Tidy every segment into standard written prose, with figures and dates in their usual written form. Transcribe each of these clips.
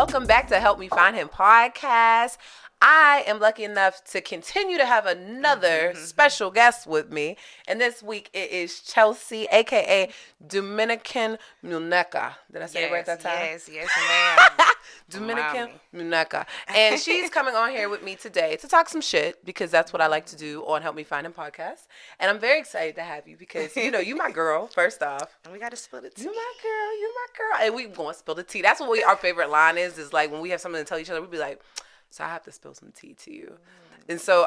welcome back to Help Me Find Him podcast. I am lucky enough to continue to have another special guest with me. And this week it is Chelsea, a.k.a. Dominican Muneca. Did I say it right that time? Yes, ma'am. Dominican Muneca. And she's coming on here with me today to talk some shit because that's what I like to do on Help Me Find Him podcast. And I'm very excited to have you because, you know, you my girl, first off. And we got to spill the tea. You my girl. And we going to spill the tea. That's what our favorite line is like when we have something to tell each other, we be like, so I have to spill some tea to you. And so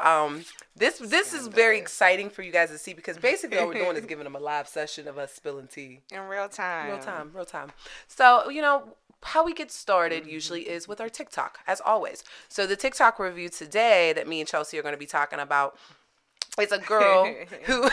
this is very exciting for you guys to see because basically all we're doing is giving them a live session of us spilling tea. In real time. Real time. So, you know, how we get started usually is with our TikTok, as always. So the TikTok review today that me and Chelsea are going to be talking about is a girl who,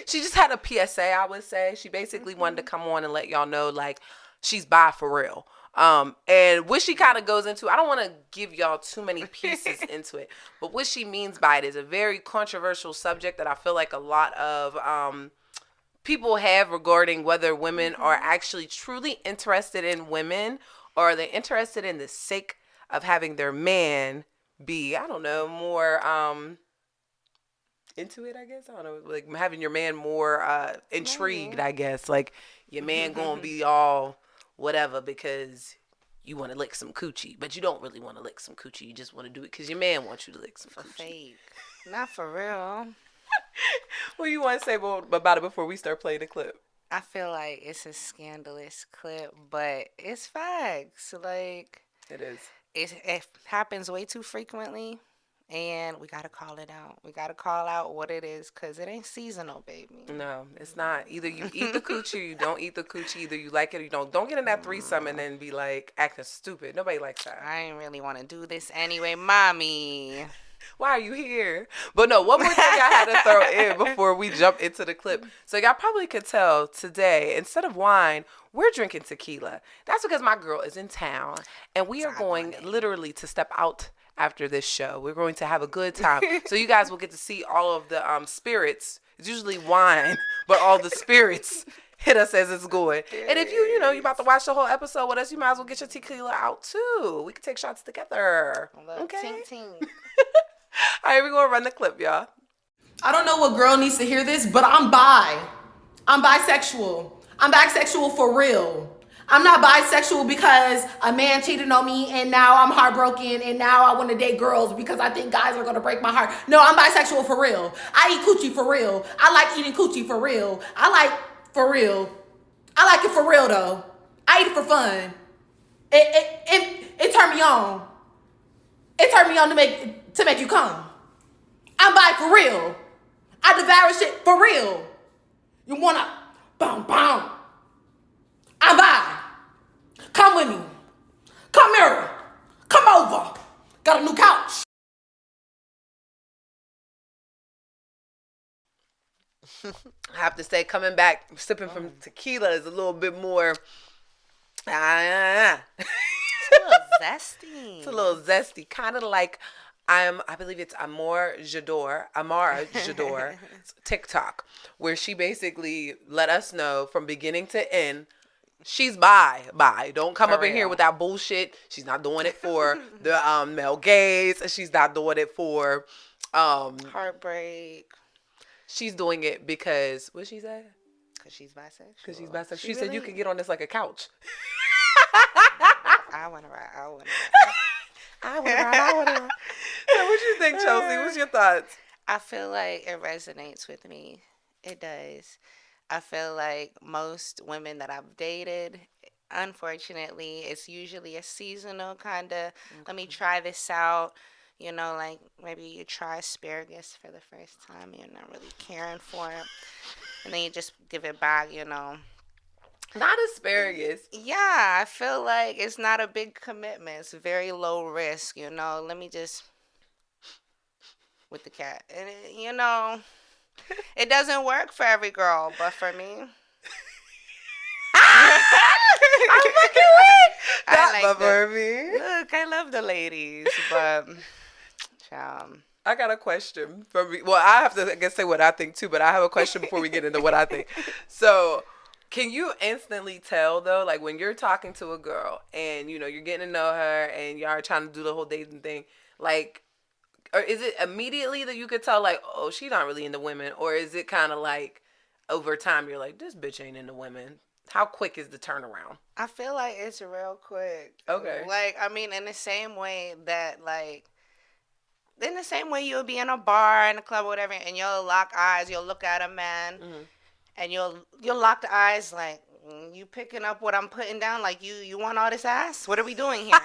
she just had a PSA, I would say. She basically wanted to come on and let y'all know, like, she's bi for real. And what she kind of goes into, I don't want to give y'all too many pieces into it, but what she means by it is a very controversial subject that I feel like a lot of people have regarding whether women are actually truly interested in women or are they interested in the sake of having their man be, I don't know, more into it, I guess. I don't know, like having your man more intrigued, I guess. Like your man gonna be all whatever because you want to lick some coochie, but you don't really want to lick some coochie. You just want to do it because your man wants you to lick some coochie. Fake. Not for real. What do you want to say about it before we start playing the clip? I feel like it's a scandalous clip, but it's facts. Like it is. It happens way too frequently. And we got to call it out. We got to call out what it is because it ain't seasonal, baby. No, it's not. Either you eat the coochie or you don't eat the coochie. Either you like it or you don't. Don't get in that threesome and then be like acting stupid. Nobody likes that. I ain't really want to do this anyway, mommy. Why are you here? But no, one more thing I had to throw in before we jump into the clip. So y'all probably could tell today, instead of wine, we're drinking tequila. That's because my girl is in town and we are going literally to step out after this show. We're going to have a good time. So you guys will get to see all of the spirits. It's usually wine, but all the spirits hit us as it's going. And if you know, you're about to watch the whole episode with us, you might as well get your tequila out too. We can take shots together. Okay. Ting, ting. All right, we're going to run the clip, y'all. I don't know what girl needs to hear this, but I'm bi. I'm bisexual. I'm bisexual for real. I'm not bisexual because a man cheated on me and now I'm heartbroken and now I want to date girls because I think guys are going to break my heart. No, I'm bisexual for real. I eat coochie for real. I like eating coochie for real. I like for real. I like it for real though. I eat it for fun. It turned me on. It turned me on to make you come. I'm bi for real. I devour shit for real. You wanna boom boom. I'm bi. Come with me. Come here. Come over. Got a new couch. I have to say, coming back, sipping from tequila is a little bit more. It's a little zesty. It's a little zesty. Kind of like I believe it's Amara Jador TikTok, where she basically let us know from beginning to end, she's bi. Don't come up in here with that bullshit. She's not doing it for the male gaze. She's not doing it for heartbreak. She's doing it because, what she say? Because she's bisexual. She said you could get on this like a couch. I want to ride. I want to ride. So what you think, Chelsea? What's your thoughts? I feel like it resonates with me. It does. I feel like most women that I've dated, unfortunately, it's usually a seasonal kind of, let me try this out. You know, like maybe you try asparagus for the first time. You're not really caring for it. And then you just give it back, you know. Not asparagus. Yeah, I feel like it's not a big commitment. It's very low risk, you know. Let me just, with the cat. And, you know, it doesn't work for every girl, but for me. I'm fucking with. Not for me. Look, I love the ladies, but, I got a question for me. Well, I have to, I guess, say what I think too, but I have a question before we get into what I think. So, Can you instantly tell though, like when you're talking to a girl and you're getting to know her and y'all are trying to do the whole dating thing, like, or is it immediately that you could tell like, oh, she not really into women, or is it kind of like over time you're like, this bitch ain't into women? How quick is the turnaround? I feel like it's real quick. Okay. Like, I mean, in the same way you'll be in a bar, in a club, or whatever, and you'll lock eyes, you'll look at a man, and you'll lock the eyes like, you picking up what I'm putting down? Like, you want all this ass? What are we doing here?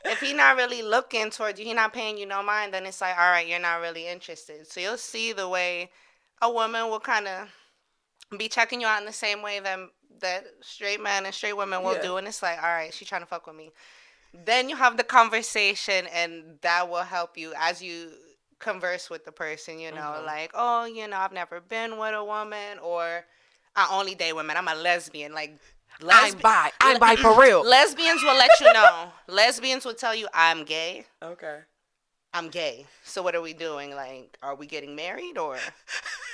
If he not really looking towards you, he not paying you no mind, then it's like, all right, you're not really interested. So you'll see the way a woman will kind of be checking you out in the same way that straight men and straight women will do. And it's like, all right, she's trying to fuck with me. Then you have the conversation, and that will help you as you converse with the person, like, oh, I've never been with a woman, or I only date women. I'm a lesbian. Like, I'm bi for real. Lesbians will let you know. Lesbians will tell you, I'm gay. Okay. I'm gay. So what are we doing? Like, are we getting married, or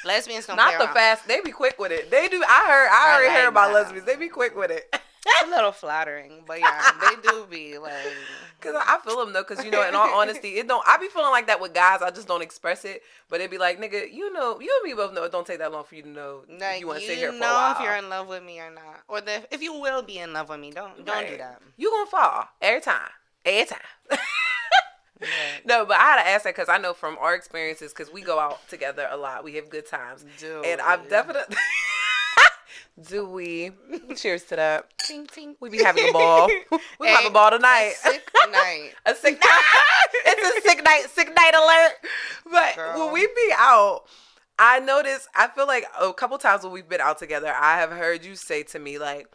lesbians don't Not play the around. fast. They be quick with it. They do. I already heard about lesbians. They be quick with it. It's a little flattering, but yeah, they do be like. Cause I feel them though. Cause in all honesty, it don't. I be feeling like that with guys. I just don't express it. But it be like, nigga, you and me both know it don't take that long for you to know Like, if you want to sit here for a know while. if you're in love with me or not, or if you will be in love with me. Don't do that. You gonna fall every time. Every time. Yeah. No, but I had to ask that because I know from our experiences, because we go out together a lot. We have good times. And I've definitely... Do we? Cheers to that. Ting, ting. We be having a ball. We have a ball tonight. A sick night. A sick night. It's a sick night alert. But when we be out, I notice, I feel like a couple times when we've been out together, I have heard you say to me, like,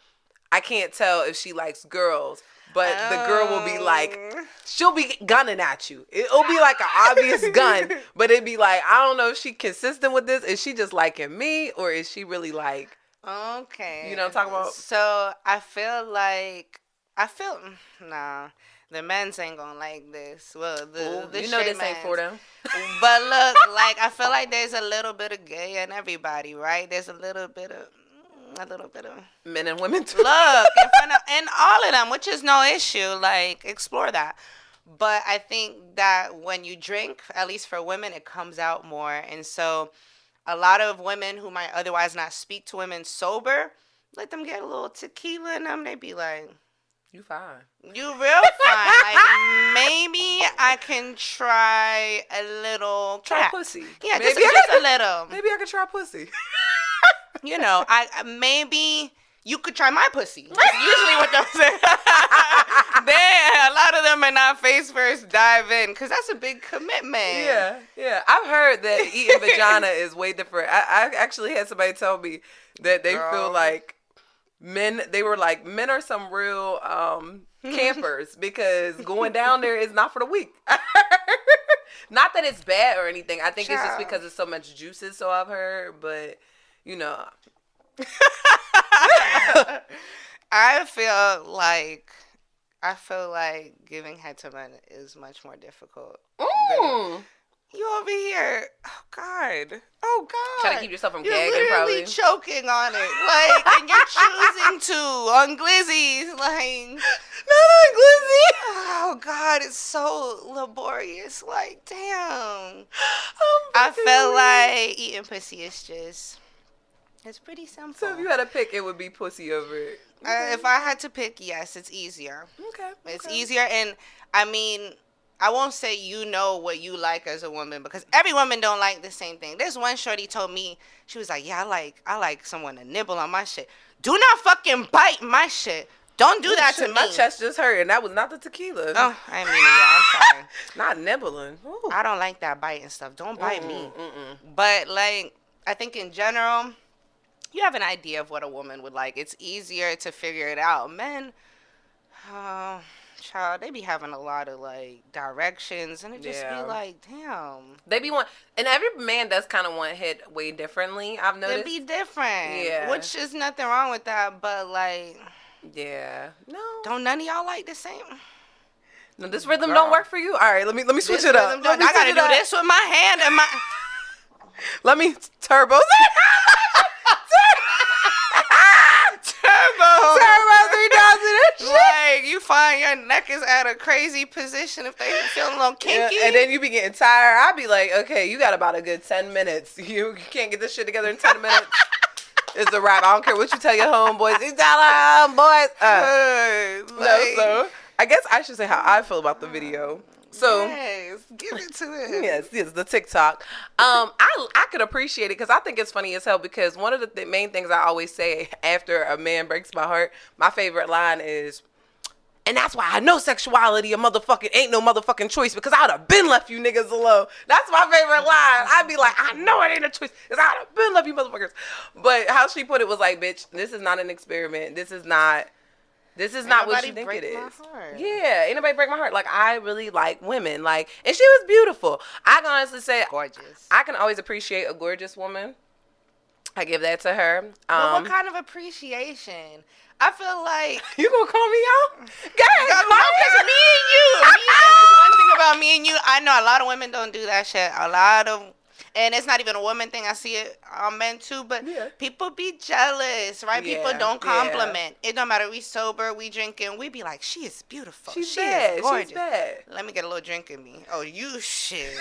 I can't tell if she likes girls. But the girl will be like, she'll be gunning at you. It'll be like an obvious gun. But it'd be like, I don't know if she consistent with this. Is she just liking me? Or is she really like... Okay. You know what I'm talking about? So, nah, the men's ain't gonna like this. Well, the you know this men's. ain't for them. But look, like, I feel like there's a little bit of gay in everybody, right? There's a little bit of Men and women too. look in front of, and all of them, which is no issue. Like, explore that. But I think that when you drink, at least for women, it comes out more. And so a lot of women who might otherwise not speak to women sober, let them get a little tequila in them. They be like, you fine. You real fine. Like, maybe I can try a little Try cat. pussy. Yeah, maybe just a little. Maybe I could try pussy. I maybe you could try my pussy. That's usually what they'll say. A lot of them are not face first dive in, because that's a big commitment. Yeah. I've heard that eating vagina is way different. I actually had somebody tell me that they feel like men are some real campers, because going down there is not for the weak. Not that it's bad or anything. I think it's just because it's so much juices, so I've heard, but I feel like giving head to men is much more difficult. You over here, oh God, trying to keep yourself from you're gagging, literally probably choking on it, like, and you're choosing to on glizzies, like, not on glizzy. Oh God, it's so laborious. Like, damn. I feel like eating pussy is just, it's pretty simple. So if you had to pick, it would be pussy over it. If I had to pick, yes, it's easier. Okay. It's easier, and I mean, I won't say what you like as a woman, because every woman don't like the same thing. There's one shorty told me, she was like, yeah, I like someone to nibble on my shit. Do not fucking bite my shit. Don't do that to me. My chest just hurt, and that was not the tequila. Oh, I mean, yeah, I'm sorry. Not nibbling. Ooh. I don't like that biting stuff. Don't bite me. But, like, I think in general, you have an idea of what a woman would like. It's easier to figure it out. Men, child, they be having a lot of, like, directions, and it just be like, damn. They be and every man does kind of want hit way differently, I've noticed. They be different. Yeah. Which is nothing wrong with that, but, like, yeah. No. don't none of y'all like the same? No, this rhythm don't work for you? All right, let me switch it up. I got to do this with my hand and my... Let me turbo. find your neck is at a crazy position if they feel a little kinky. And then you be getting tired. I'd be like, okay, you got about a good 10 minutes. You can't get this shit together in 10 minutes. It's a wrap. I don't care what you tell your homeboys. You tell our homeboys. No, so I guess I should say how I feel about the video. So yes, give it to it. yes, the TikTok. I could appreciate it because I think it's funny as hell. Because one of the main things I always say after a man breaks my heart, my favorite line is, "And that's why I know sexuality a motherfucking ain't no motherfucking choice because I'd have been left you niggas alone." That's my favorite line. I'd be like, I know it ain't a choice because I'd have been left you motherfuckers. But how she put it was like, bitch, this is not an experiment. This is not what you think it is. Yeah, ain't nobody break my heart. Like, I really like women. Like, and she was beautiful. I can honestly say, Gorgeous. I can always appreciate a gorgeous woman. I give that to her. But what kind of appreciation? I feel like You gonna call me out? Go ahead, because me and you. There's one thing about me and you. I know a lot of women don't do that shit. And it's not even a woman thing. I see it on men too. But people be jealous, right? Yeah, People don't compliment. It don't matter. We sober, we drinking. We be like, she is beautiful. She's she bad. is gorgeous. She's bad. Let me get a little drink in me. Oh, you shit.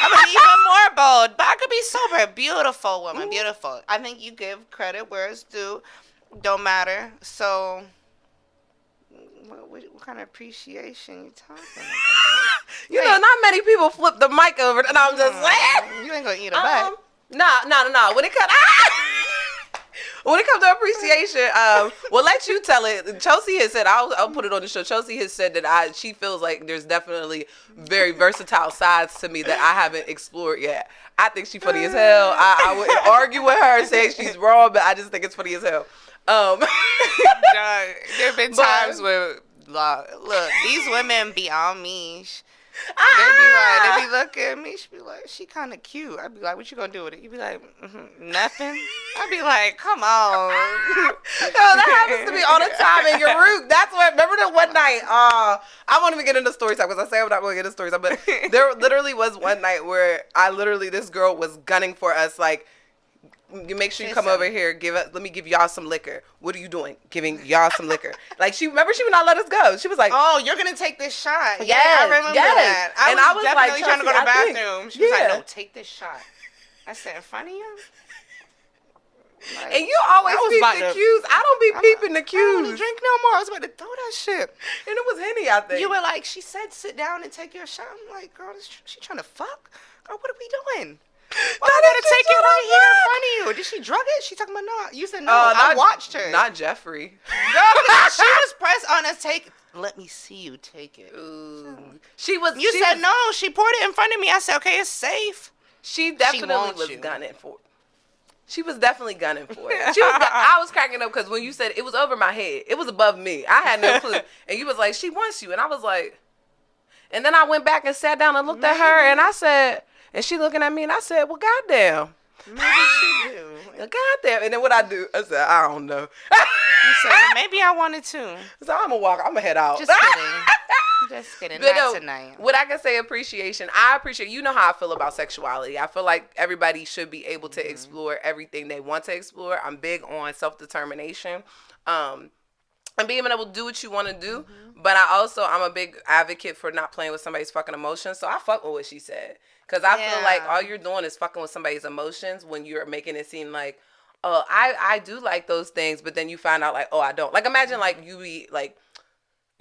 I'm even more bold. But I could be sober. Beautiful woman. Ooh. Beautiful. I think you give credit where it's due. Don't matter. So, what kind of appreciation you talking about? You know, not many people flip the mic over, and I'm just like, you ain't gonna eat a butt. No. When it comes to appreciation, well, let you tell it. Chelsea has said, I'll put it on the show. Chelsea has said that she feels like there's definitely very versatile sides to me that I haven't explored yet. I think she's funny as hell. I wouldn't argue with her saying she's wrong, but I just think it's funny as hell. There have been times where, look, these women be on me. They be looking at me. She be like, she kind of cute. I'd be like, what you gonna do with it? You be like, nothing. I'd be like, come on. No, that happens to me all the time in your room. That's what. Remember that one night? I won't even get into story time because I say I'm not going to get into story time. But there literally was one night where this girl was gunning for us, like, you make sure you come over here. Let me give y'all some liquor. What are you doing? Giving y'all some liquor. Like she would not let us go. She was like, "Oh, you're gonna take this shot." Yeah, I remember that. I was definitely trying to go to the bathroom. She was like, "No, take this shot." I said, "In front of you." Like, and you always peep the cues. I don't be peeping the cues. I don't want to drink no more. I was about to throw that shit. And it was Henny, I think. You were like, she said, "Sit down and take your shot." I'm like, "Girl, she trying to fuck? Girl, what are we doing?" Why I gotta take it right here in front of you? Did she drug it? She talking about no. You said no. I watched her. Not Jeffrey. She was pressed on us. Let me see you take it. Ooh. You said no. She poured it in front of me. I said, okay, it's safe. She definitely was gunning for it. She was definitely gunning for it. I was cracking up because when you said it was over my head, it was above me. I had no clue. And you was like, she wants you. And I was like, and then I went back and sat down and looked at her and I said, and she looking at me and I said, well, goddamn. Maybe she do. Goddamn. And then what I do, I said, I don't know. You said, well, maybe I wanted to. So I'm going to head out. Just kidding. Just kidding. But not tonight. What I can say appreciation, I appreciate, you know how I feel about sexuality. I feel like everybody should be able to explore everything they want to explore. I'm big on self-determination. And being able to do what you want to do. But I'm a big advocate for not playing with somebody's fucking emotions. So I fuck with what she said. Because I feel like all you're doing is fucking with somebody's emotions when you're making it seem like, oh, I do like those things. But then you find out like, oh, I don't. Like imagine like you be like,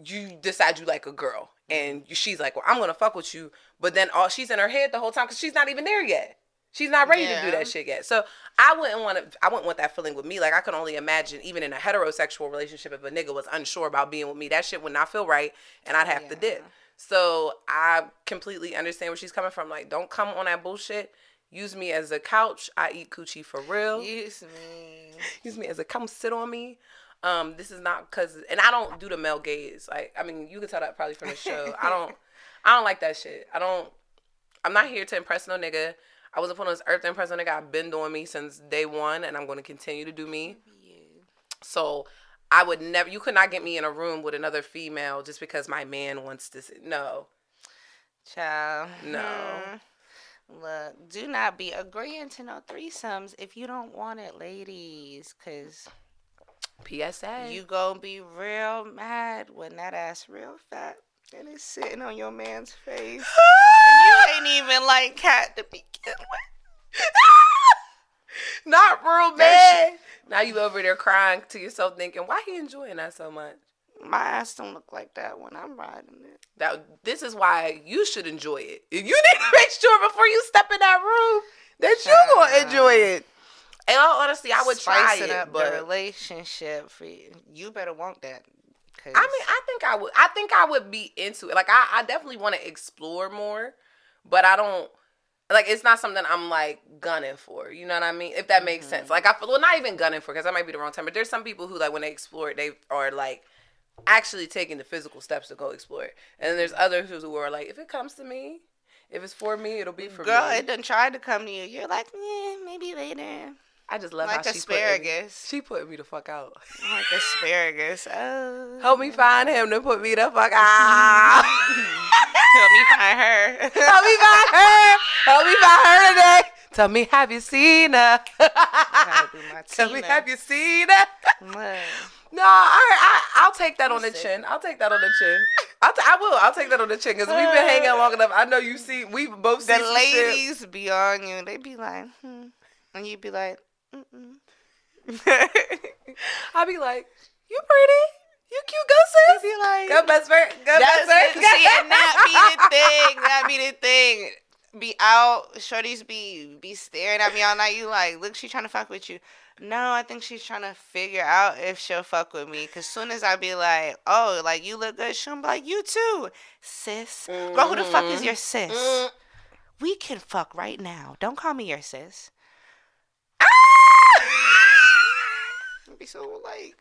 you decide you like a girl. And she's like, well, I'm going to fuck with you. But then she's in her head the whole time because she's not even there yet. She's not ready to do that shit yet. So I wouldn't want that feeling with me. Like I can only imagine even in a heterosexual relationship if a nigga was unsure about being with me, that shit would not feel right and I'd have to dip. So I completely understand where she's coming from. Like don't come on that bullshit. Use me as a couch. I eat coochie for real. Use me as a come sit on me. This is not because, and I don't do the male gaze. Like I mean, you can tell that probably from the show. I don't like that shit. I'm not here to impress no nigga. I wasn't put on this earth to impress no nigga. I've been doing me since day one, and I'm going to continue to do me. So I would never. You could not get me in a room with another female just because my man wants to. No. Child. No. Look, do not be agreeing to no threesomes if you don't want it, ladies, because PSA. You gonna be real mad when that ass real fat and it's sitting on your man's face. And you ain't even like cat to begin with. Not real bad. Now you over there crying to yourself thinking, why he enjoying that so much? My ass don't look like that when I'm riding it. This is why you should enjoy it. You need to make sure before you step in that room that you gonna enjoy it. And all honesty, I would try Spicing it, up but the relationship for you. You better want that. I mean, I think I would be into it. Like, I definitely want to explore more, but I don't, like, it's not something I'm, like, gunning for. You know what I mean? If that makes sense. Like, I feel, well, not even gunning for, because that might be the wrong term, but there's some people who, like, when they explore it, they are, like, actually taking the physical steps to go explore it. And then there's others who are, like, if it comes to me, if it's for me, it'll be for me. Girl, it done tried to come to you. You're like, maybe later. I just love like how asparagus. She put me the fuck out. Like asparagus. Oh. Help me find him to put me the fuck out. Help me find her. Help me find her. Help me find her today. Tell me, have you seen her? Tell me, have you seen her? No, I'll take that on the chin. I'll take that on the chin. I'll take that on the chin because we've been hanging out long enough. I know you see, we've both seen the ladies shit. Be on you. They be like, and you be like, I'll be like, you pretty, you cute, go sis. Be like, go best friend, go best friend. See, and that be the thing. Be out, shorties be staring at me all night. You like, look, she trying to fuck with you. No, I think she's trying to figure out if she'll fuck with me. Cause soon as I be like, oh, like you look good, she'll be like, you too, sis. Girl, who the fuck is your sis? We can fuck right now. Don't call me your sis. Be so like,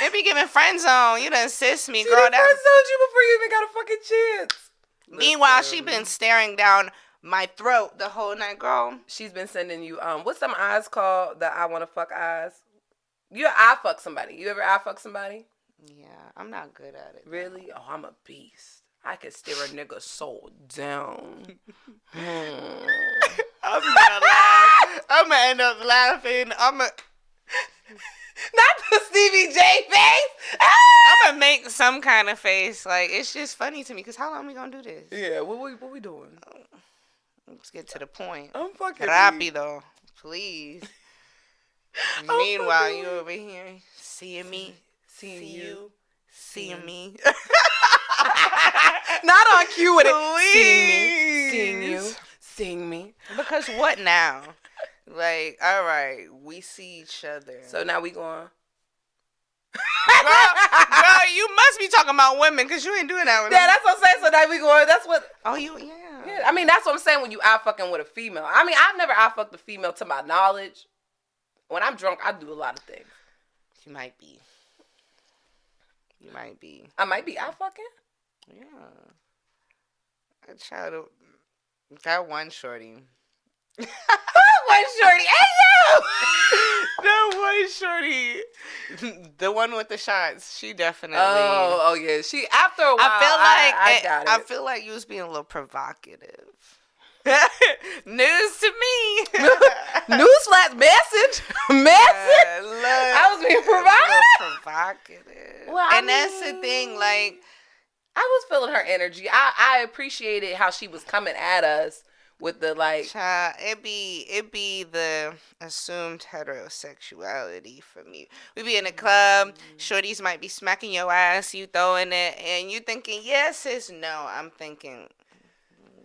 it be giving friend zone. You done sis me, girl. She friend zoned you before you even got a fucking chance. Meanwhile, she been staring down my throat the whole night, girl. She's been sending you what's them eyes called? The I wanna fuck eyes. You eye fuck somebody. You ever eye fuck somebody? Yeah, I'm not good at it. Really? Oh, I'm a beast. I can stare a nigga's soul down. I'm gonna laugh. I'm gonna end up laughing. Not the Stevie J face. I'm gonna make some kind of face. Like, it's just funny to me. Because how long we gonna do this? Yeah, what we doing? Let's get to the point. I'm fucking Rápido, please. Meanwhile, you over here seeing me, seeing you, seeing me. Not on cue with it. Please. Seeing you, seeing me. Because what now? Like, all right, we see each other. So now we going. Girl, you must be talking about women because you ain't doing that with me. Yeah, that's what I'm saying. So now we going. That's what. Oh, yeah. I mean, that's what I'm saying when you eye fucking with a female. I mean, I've never eye fucked a female to my knowledge. When I'm drunk, I do a lot of things. You might be. I might be eye fucking. Yeah. I try to. That one shorty. One shorty. Hey, yo! That one shorty. The one with the shots. She definitely. Oh, yeah. She, after a while, I got it. I feel like you was being a little provocative. News to me. Newsflash message. I was being provocative. Well, and that's the thing, like, I was feeling her energy. I appreciated how she was coming at us with the like. Child, it be the assumed heterosexuality for me. We be in a club, shorties might be smacking your ass, you throwing it, and you thinking yes, sis. No, I'm thinking,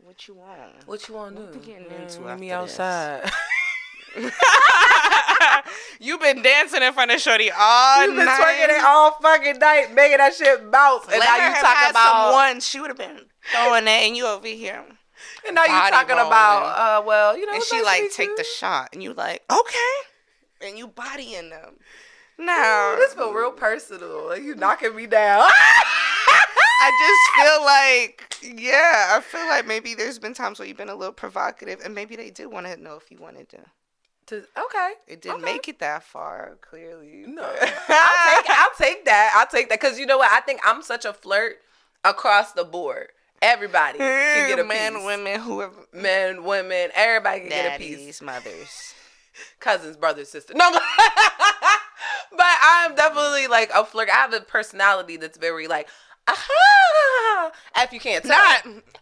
what you want? What you want to do? What you getting into Meet after me this? outside. You been dancing in front of shorty all You been night. twerking it all fucking night, making that shit bounce. And now you talking about someone, she would have been throwing it, and you over here. And now you talking rolling. about, well, you know. And she nice like to take meet the you. shot, and you like, okay, and you bodying them. No, This feel real personal. Like you knocking me down. I just feel like, yeah, I feel like maybe there's been times where you've been a little provocative, and maybe they did want to know if you wanted to. Okay. It didn't make it that far, clearly. No. I'll take that. Because you know what? I think I'm such a flirt across the board. Everybody can get a man, piece. women, whoever. Men, women, everybody can get a Daddies, piece. mothers. Cousins, brothers, sisters. No, But I'm definitely like a flirt. I have a personality that's very like, aha. If you can't tell,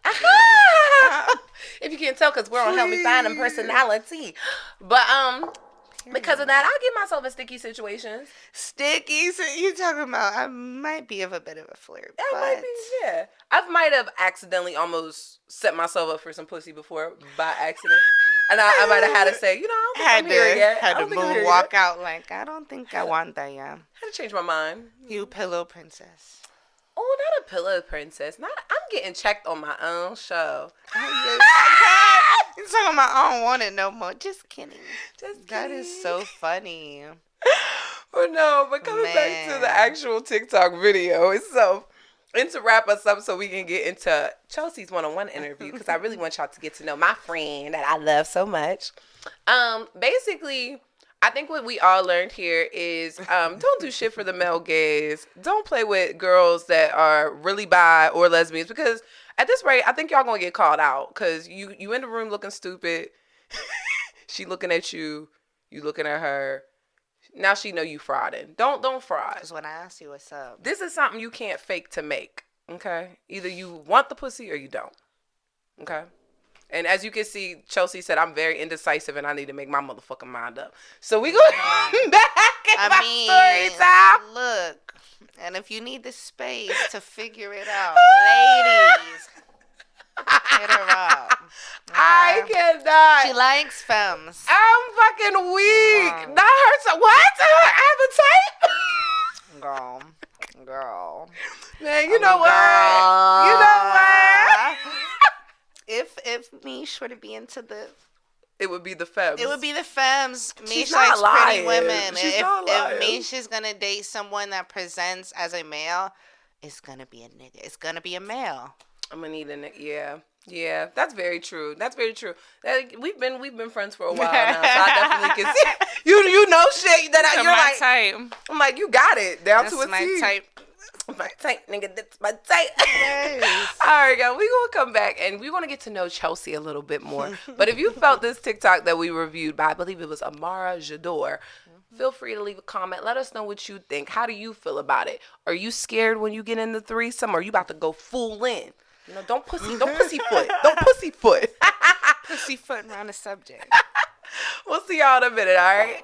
aha. If you can't tell, because we're on Help Me Find Them personality. But because of that, I get myself in sticky situations. Sticky? So you talking about I might be of a bit of a flirt. That but might be, yeah. I might have accidentally almost set myself up for some pussy before by accident. And I might have had to say, you know, I don't think I'm here yet. Had to walk out like, I don't think I want that yet. Had to change my mind. You pillow princess. Oh, not a pillow princess. I'm getting checked on my own show. You talking about I don't want it no more. Just kidding. Just kidding. That is so funny. But coming back to the actual TikTok video itself, and to wrap us up so we can get into Chelsea's one-on-one interview, because I really want y'all to get to know my friend that I love so much. Basically, I think what we all learned here is don't do shit for the male gaze. Don't play with girls that are really bi or lesbians, because at this rate, I think y'all gonna get called out, because you in the room looking stupid. She looking at you. You looking at her. Now she know you frauding. Don't fraud. Because when I ask you what's up. This is something you can't fake to make. Okay? Either you want the pussy or you don't. Okay? And as you can see, Chelsea said, I'm very indecisive and I need to make my motherfucking mind up. So we going back in my story time. Look, and if you need the space to figure it out, ladies, hit her up. Okay? I cannot. She likes femmes. I'm fucking weak. Not her. So what? Her appetite? Girl. Man, you know what? You know what? If Mish were to be into the, it would be the femmes. It would be the femmes. She's Mish likes lying. pretty women. She's not lying. If Mish is gonna date someone that presents as a male, it's gonna be a nigga. It's gonna be a male. I'm gonna need a nigga. Yeah, that's very true. We've been friends for a while now, so I definitely can see you know shit that you're my like. type. I'm like, you got it down That's to a my T. type. My type, nigga. That's my type. Yes. All right, guys. We're going to come back, and we're going to get to know Chelsea a little bit more. But if you felt this TikTok that we reviewed by, I believe it was Amara Jador, feel free to leave a comment. Let us know what you think. How do you feel about it? Are you scared when you get in the threesome, or are you about to go full in? You know, don't pussyfoot. Don't pussyfoot. Pussyfooting around the subject. We'll see y'all in a minute, all right?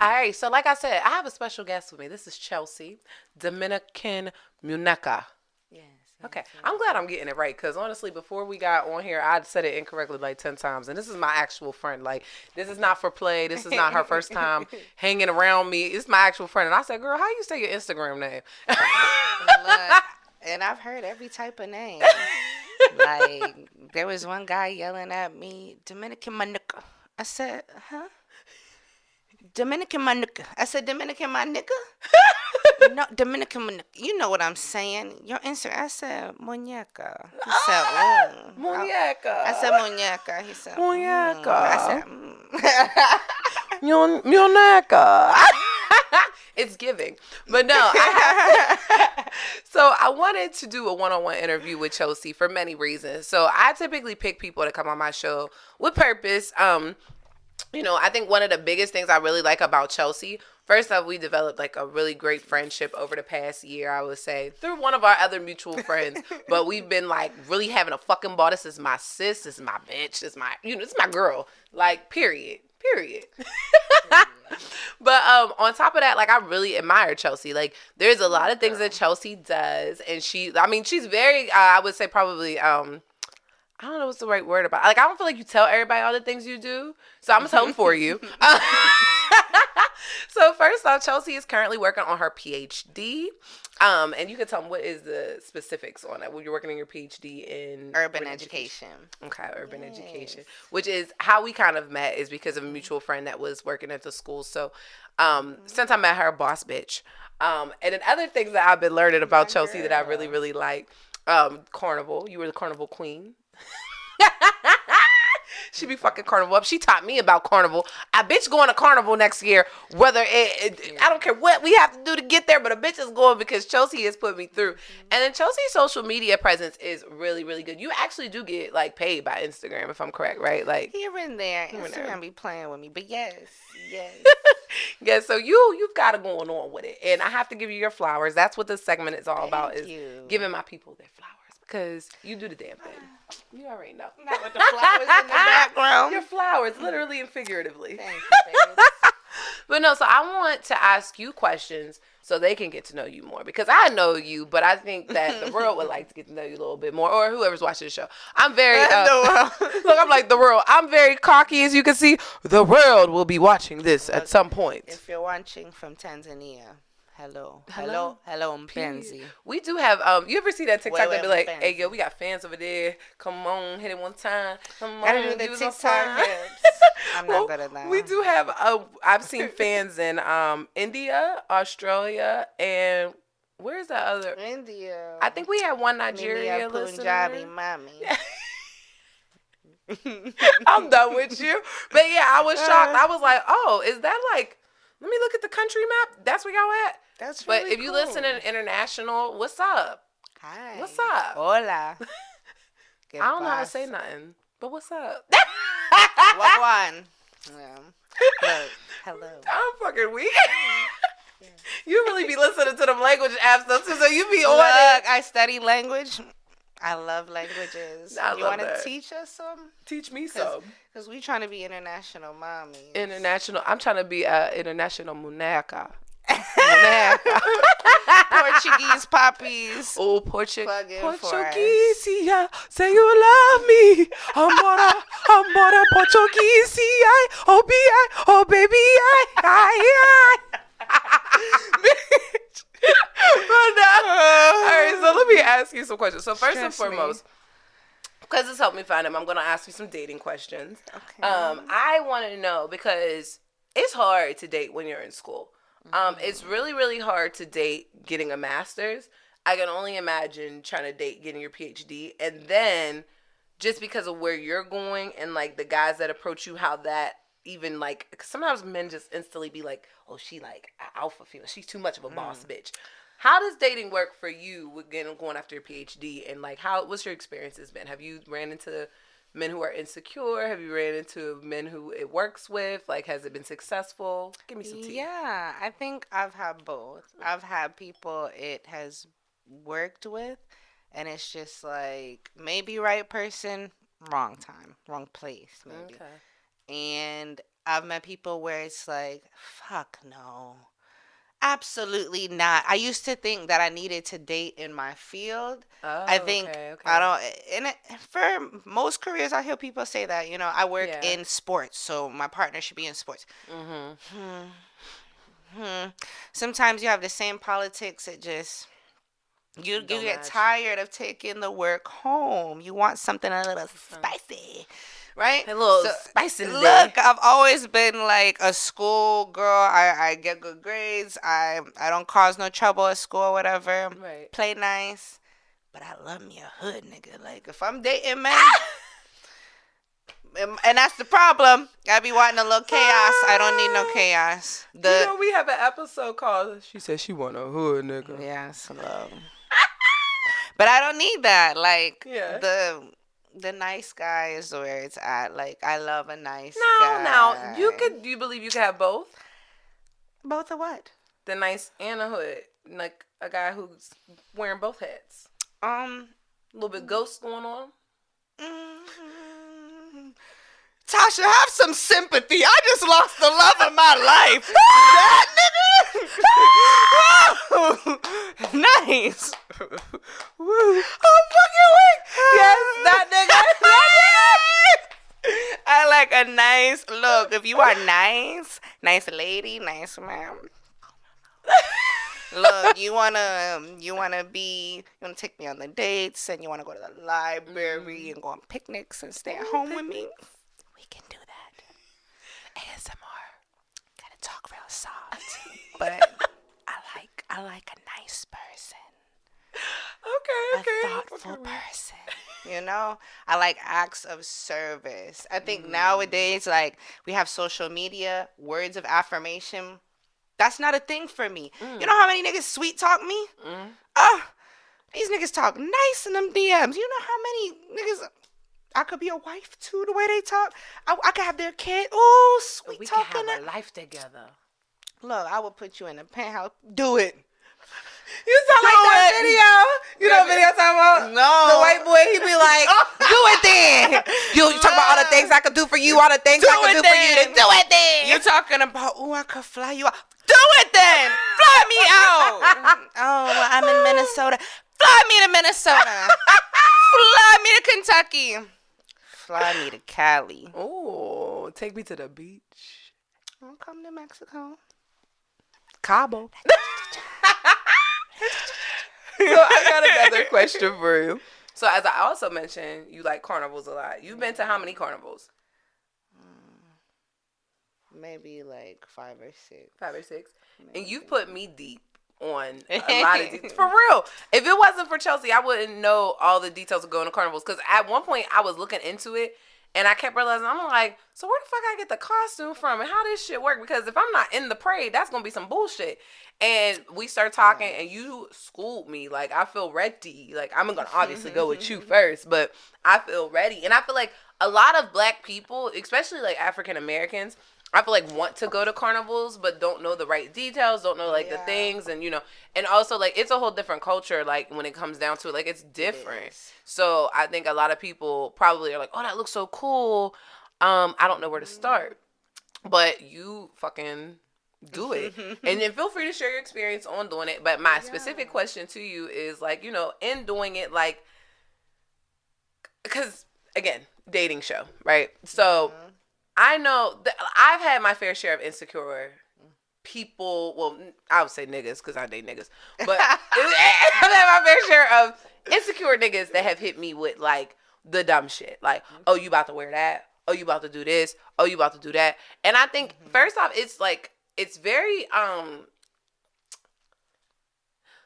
All right, so like I said, I have a special guest with me. This is Chelsea, Dominican Muneca. Yes. Okay, I'm glad I'm getting it right, because honestly, before we got on here, I said it incorrectly like 10 times, and this is my actual friend. Like, this is not for play. This is not her first time hanging around me. It's my actual friend, and I said, girl, how you say your Instagram name? Look, and I've heard every type of name. Like, there was one guy yelling at me, Dominican Manuka. I said, huh? Dominican Manuka. I said, Dominican Manuka? No, Dominican Manuka. You know what I'm saying. Your Instagram. I said, Muñeca. He said, Muñeca. I said, Muñeca. He said, Muñeca. I said, Muñeca. It's giving. But no, so I wanted to do a one-on-one interview with Chelsea for many reasons. So I typically pick people to come on my show with purpose. You know, I think one of the biggest things I really like about Chelsea, first off, we developed like a really great friendship over the past year, I would say, through one of our other mutual friends. But we've been like really having a fucking ball. This is my sis, this is my bitch, this is my, this is my girl. Like, period. But on top of that, like, I really admire Chelsea. Like, there's a lot of things that Chelsea does, and she's very, I would say probably, I don't know what's the right word about it. Like, I don't feel like you tell everybody all the things you do, so I'm going to tell them for you. So first off, Chelsea is currently working on her PhD. And you can tell them what is the specifics on it. When you're working on your PhD in urban education. Okay, urban education, which is how we kind of met, is because of a mutual friend that was working at the school. So since I met her, boss bitch. And then other things that I've been learning about Chelsea that I really, really like. Carnival. You were the carnival queen. She be fucking Carnival up. She taught me about Carnival. A bitch going to Carnival next year, whether I don't care what we have to do to get there, but a bitch is going because Chelsea has put me through. And then Chelsea's social media presence is really, really good. You actually do get like paid by Instagram, if I'm correct, right? Like Here and there. and there. Instagram be playing with me. But yes. yeah, so you've got it going on with it, and I have to give you your flowers. That's what this segment is all about: Thank is you. giving my people their flowers because you do the damn thing. You already know. Not with the flowers in the background. Your flowers, literally and figuratively. Thank you, babe. But no, so I want to ask you questions so they can get to know you more because I know you, but I think that the world would like to get to know you a little bit more, or whoever's watching the show. I'm very look. I'm like the world. I'm very cocky, as you can see. The world will be watching this at some point. If you're watching from Tanzania, hello, Hello? mpenzi. We do have you ever see that TikTok that be like, fans. hey yo, we got fans over there. Come on, hit it one time. Come Gotta on, do the give us a TikTok sign. hips. I'm not good at that. We do have I've seen fans in India, Australia, and where's the other? India. I think we had one Nigeria India, listener. Punjabi, mommy. I'm done with you. But yeah, I was shocked. I was like, oh, is that like, let me look at the country map. That's where y'all at? That's But really if you listen in international, what's up? Hi. What's up? Hola. I don't know how to say nothing, but what's up? Wagwan. Yeah. Look, hello. I'm fucking weak. You really be listening to them language apps though too, so you be on Look, it. I study language. I love languages. I You love want to that. teach us some? Teach me some. Because we trying to be international mommies. International. I'm trying to be international muneca. Portuguese poppies. Oh, Plug in for us. Portuguese, yeah. Say you love me. Amora, Portuguese, oh, oh, baby, Bitch. But no. All right, so let me ask you some questions. So first and Stress me. foremost, because this helped me find him, I'm going to ask you some dating questions. Okay. I want to know because it's hard to date when you're in school. It's really, really hard to date getting a master's. I can only imagine trying to date getting your PhD. And then just because of where you're going and like the guys that approach you, how that even like, 'cause sometimes men just instantly be like, oh, she like a alpha female. She's too much of a boss bitch. How does dating work for you with going after your PhD? And like, what's your experiences been? Have you ran into men who are insecure? Have you ran into men who it works with? Like, has it been successful? Give me some tea. Yeah, I think I've had both. I've had people it has worked with, and it's just like maybe right person, wrong time, wrong place, maybe. Okay. And I've met people where it's like, fuck no. Absolutely not. I used to think that I needed to date in my field. Oh, I think okay. I don't. And for most careers, I hear people say that. You know, I work Yeah. in sports, so my partner should be in sports. Sometimes you have the same politics. It just you Don't get match. tired of taking the work home. You want something a little spicy. Right? A little spice in there. Look, I've always been like a school girl. I get good grades. I don't cause no trouble at school or whatever. Right. Play nice. But I love me a hood nigga. Like, if I'm dating, man. And that's the problem. I be wanting a little chaos. I don't need no chaos. You know, we have an episode called She Said She Want a Hood Nigga. Yes, love. But I don't need that. Like, Yeah. the nice guy is where it's at. Like, I love a nice No, guy. now, do you believe you can have both? Both of what? The nice and a hood. Like a guy who's wearing both hats. A little bit ghost going on. Tasha, have some sympathy. I just lost the love of my life. That nigga. Nice. Woo. I'm fucking weak. Yes, that nigga. I like a nice look. If you are nice lady, nice man. Look, you wanna take me on the dates and you wanna go to the library and go on picnics and stay at home with me. We can do that. ASMR. Gotta talk real soft. But I like a nice person. Okay. A thoughtful person. You know, I like acts of service. I think nowadays, like, we have social media, words of affirmation. That's not a thing for me. You know how many niggas sweet talk me? These niggas talk nice in them DMs. You know how many niggas I could be a wife to the way they talk? I could have their kid. Oh, sweet We talking. can have a life together. Look, I would put you in a penthouse. Do it. You sound like that video. You know what video I'm talking about? No. The white boy, he be like, do it then. You talk about all the things I could do for you, all the things I could do for you. Then do it then. You're talking about, oh, I could fly you out. Do it then. Fly me out. Oh, well, I'm in Minnesota. Fly me to Minnesota. Fly me to Kentucky. Fly me to Cali. Oh, take me to the beach. I'll come to Mexico. Cabo. So I got another question for you. So as I also mentioned, you like carnivals a lot. You've been to how many carnivals? Maybe like 5 or 6. 5 or 6. And you've put me deep on a lot of details. For real. If it wasn't for Chelsea, I wouldn't know all the details of going to carnivals. Because at one point, I was looking into it. And I kept realizing, I'm like, so where the fuck I get the costume from? And how this shit work? Because if I'm not in the parade, that's going to be some bullshit. And we start talking, and you schooled me. Like, I feel ready. Like, I'm going to obviously go with you first. But I feel ready. And I feel like a lot of black people, especially like African Americans, I feel like want to go to carnivals, but don't know the right details, don't know like the things, and you know, and also like it's a whole different culture. Like when it comes down to it, like it's different. So I think a lot of people probably are like, "Oh, that looks so cool." I don't know where to start, but you fucking do it, and then feel free to share your experience on doing it. But my specific question to you is like, you know, in doing it, like, because again, dating show, right? So. I know that I've had my fair share of insecure people. Well, I would say niggas because I date niggas. But I've had my fair share of insecure niggas that have hit me with, like, the dumb shit. Like, oh, you about to wear that? Oh, you about to do this? Oh, you about to do that? And I think, first off, it's, like, it's very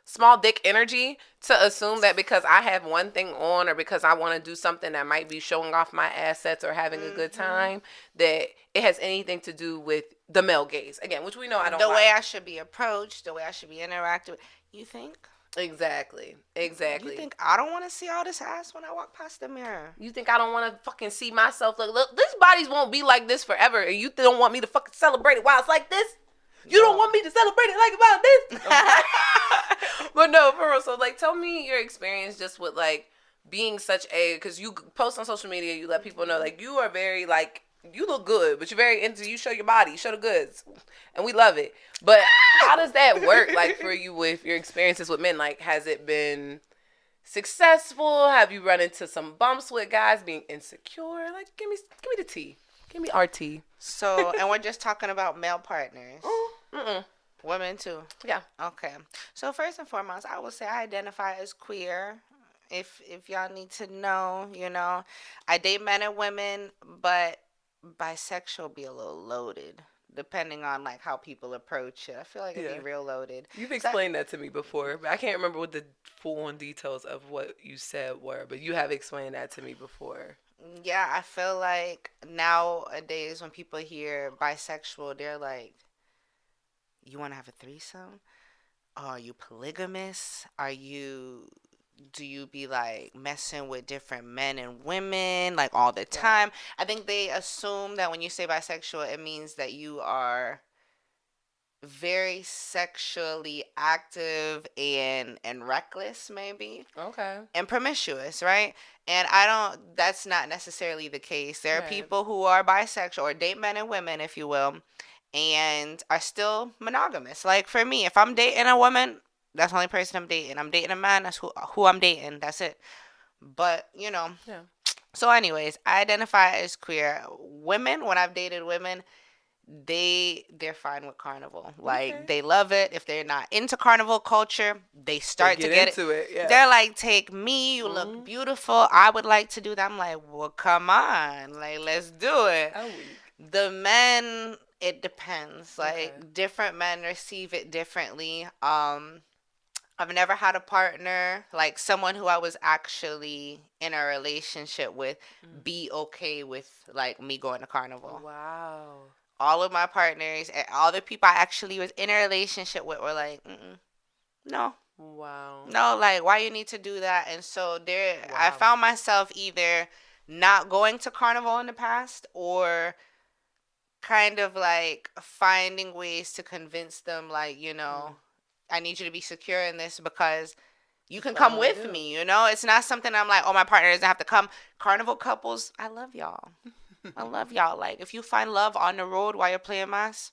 small dick energy to assume that because I have one thing on or because I want to do something that might be showing off my assets or having a good time, that it has anything to do with the male gaze. Again, which we know I don't The like. way I should be approached, the way I should be interacted with. You think? Exactly. You think I don't want to see all this ass when I walk past the mirror? You think I don't want to fucking see myself? Look, this bodies won't be like this forever. And you don't want me to fucking celebrate it while it's like this? You don't want me to celebrate it like about this? But no, for real. So, like, tell me your experience just with, like, being such a... Because you post on social media, you let people know, like, you are very, like... You look good, but you're very into... You show your body. You show the goods. And we love it. But how does that work, like, for you with your experiences with men? Like, has it been successful? Have you run into some bumps with guys being insecure? Like, give me the tea. Give me RT. So, and we're just talking about male partners. Mm-mm. Women too. Yeah. Okay. So first and foremost, I would say I identify as queer. If y'all need to know, you know, I date men and women, but bisexual be a little loaded, depending on like how people approach it. I feel like it'd be real loaded. You've explained that to me before, but I can't remember what the full-on details of what you said were. But you have explained that to me before. Yeah, I feel like nowadays when people hear bisexual, they're like, you want to have a threesome? Are you polygamous? Do you be like messing with different men and women like all the time? I think they assume that when you say bisexual, it means that you are very sexually active and reckless, maybe. Okay. And promiscuous, right? And that's not necessarily the case. There are Right. people who are bisexual or date men and women, if you will, and are still monogamous. Like for me, if I'm dating a woman, that's the only person I'm dating. I'm dating a man, that's who I'm dating. That's it. But, you know. Yeah. So anyways, I identify as queer. Women, when I've dated women, they're fine with carnival. Like they love it. If they're not into carnival culture, they start to get into it. Yeah. They're like, take me, you look beautiful. I would like to do that. I'm like, well, come on, like let's do it. Oh, The men, it depends. Like different men receive it differently. I've never had a partner, like someone who I was actually in a relationship with, be okay with like me going to carnival. Wow. All of my partners and all the people I actually was in a relationship with were like, no, Wow. no, like why you need to do that? And so I Wow. found myself either not going to carnival in the past or kind of like finding ways to convince them, like, I need you to be secure in this because you can That's what I come wanna with do. me. It's not something I'm like, oh, my partner doesn't have to come. Carnival couples, I love y'all. I love y'all. Like, if you find love on the road while you're playing mas,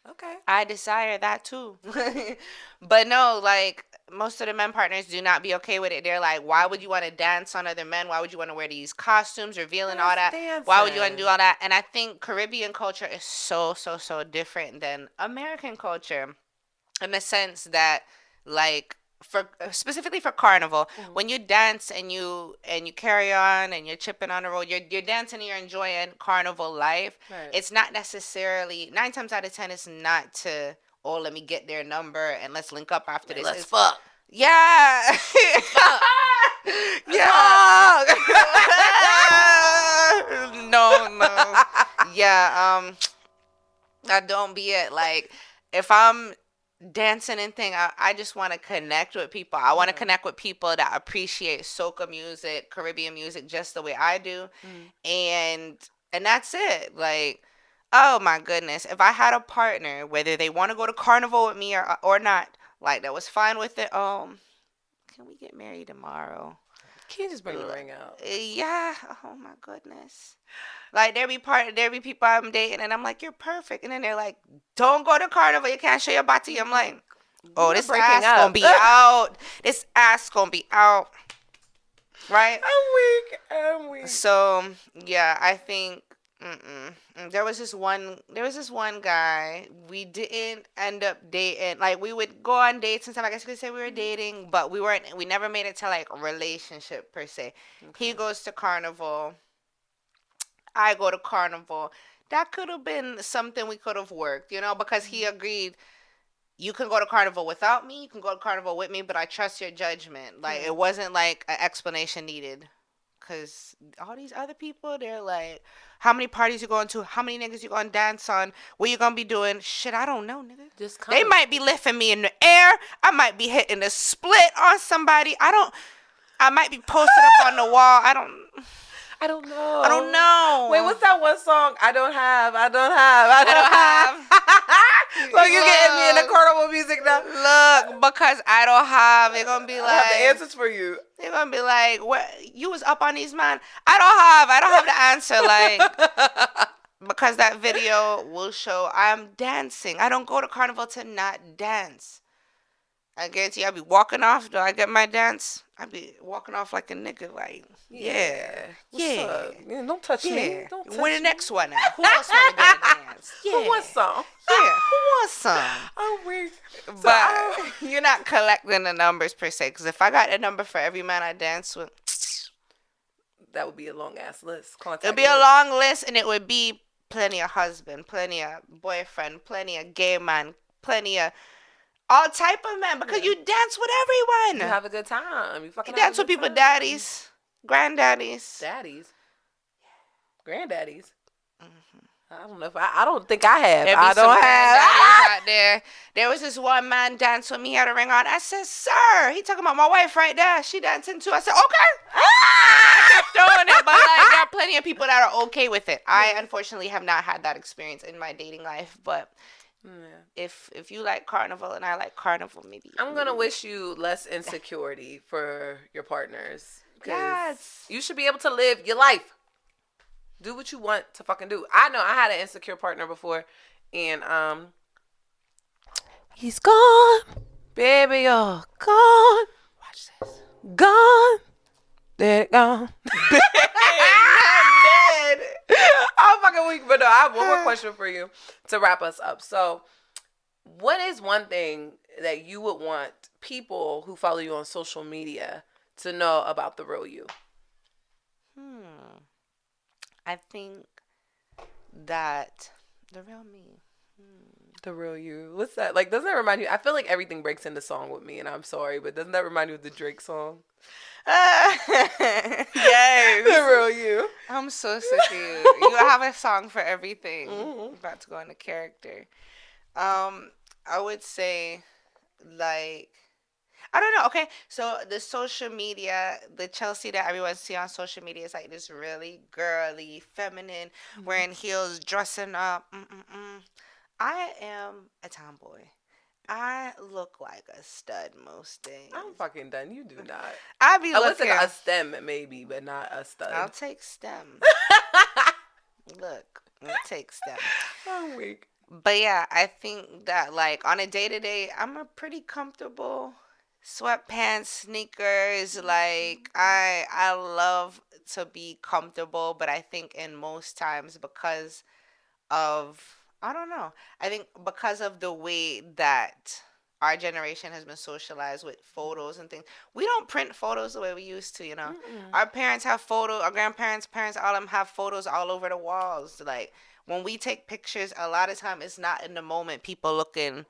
Okay. I desire that too. But no, like, most of the men partners do not be okay with it. They're like, why would you want to dance on other men? Why would you want to wear these costumes, revealing all that? Why would you want to do all that? And I think Caribbean culture is so, so, so different than American culture in the sense that, like, for specifically for carnival, when you dance and you carry on and you're chipping on the road, you're dancing and you're enjoying carnival life. Right. It's not necessarily 9 times out of 10. It's not to, oh, let me get their number and let's link up after this. Let's It's, fuck. yeah. Yeah. No. Yeah. I don't be it. Like, if I'm dancing and thing, I just want to connect with people. I want to connect with people that appreciate soca music, Caribbean music, just the way I do. And that's it. Like, oh my goodness, if I had a partner, whether they want to go to carnival with me or not, like, that was fine with it. Can we get married tomorrow? Can you just bring the ring out? Yeah. Oh my goodness. Like, there be people I'm dating and I'm like, you're perfect, and then they're like, don't go to carnival, you can't show your body. I'm like, oh, this ass gonna be out. This ass gonna be out. Right? I'm weak. So yeah, I think there was this one guy, we didn't end up dating. Like, we would go on dates and stuff. I guess you could say we were dating, but we never made it to like a relationship per se. He goes to carnival, I go to carnival. That could have been something we could have worked, because he agreed, you can go to carnival without me, you can go to carnival with me, but I trust your judgment. Like, it wasn't like an explanation needed. Because all these other people, they're like, how many parties you going to? How many niggas you going to dance on? What you going to be doing? Shit, I don't know, nigga. Just come. They might be lifting me in the air. I might be hitting a split on somebody. I might be posted up on the wall. I don't know. Wait, what's that one song? I don't have. Look, you getting me in the carnival music now. Look, because I don't have, they're going to be like, I have the answers for you. They're going to be like, what? You was up on these, man? I don't have the answer. Like, because that video will show I'm dancing. I don't go to carnival to not dance. I guarantee I'll be walking off. Do I get my dance? I'll be walking off like a nigga, like, yeah. Yeah, don't touch me. Don't touch When the me. next one now? Who else want to do the dance? Yeah. Who wants some? Yeah, who wants some? I'm weak. But you're not collecting the numbers per se. Because if I got a number for every man I dance with, that would be a long ass list. It'd be a long list, and it would be plenty of husband, plenty of boyfriend, plenty of gay man, plenty of all type of men, because you dance with everyone. You have a good time. You dance with people, daddies, granddaddies. Daddies? Granddaddies? I don't know if I don't think I have. There be I don't some have. granddaddies out there. There was this one man dance with me, he had a ring on. I said, sir, he talking about my wife right there. She dancing too. I said, okay. I kept throwing it, but like, there are plenty of people that are okay with it. I unfortunately have not had that experience in my dating life, but if you like carnival and I like carnival, maybe I'm gonna wish you less insecurity for your partners. Yes. You should be able to live your life. Do what you want to fucking do. I know I had an insecure partner before, and he's gone, baby, you're gone. Watch this. Gone. There it gone. I'm dead. I'm fucking weak. But no, I have one more question for you to wrap us up. So, what is one thing that you would want people who follow you on social media to know about the real you? I think that the real me. The real you. What's that? Like, doesn't that remind you? I feel like everything breaks into song with me, and I'm sorry, but doesn't that remind you of the Drake song? Yes. The real you. I'm so sick of you. You have a song for everything. I'm about to go into character. I would say, like, I don't know. Okay, so the social media, the Chelsea that everyone see on social media is like this really girly, feminine, wearing heels, dressing up. I am a tomboy. I look like a stud most days. I'm fucking done. You do not. I be I would looking. say a stem, maybe, but not a stud. I'll take STEM. Look, I'll take STEM. I'm weak. But yeah, I think that like on a day to day, I'm a pretty comfortable sweatpants, sneakers. Like I love to be comfortable, but I think in most times because of I don't know. I think because of the way that our generation has been socialized with photos and things, we don't print photos the way we used to, you know. Our parents have photos, our grandparents, parents, all of them have photos all over the walls. Like when we take pictures, a lot of time it's not in the moment. People looking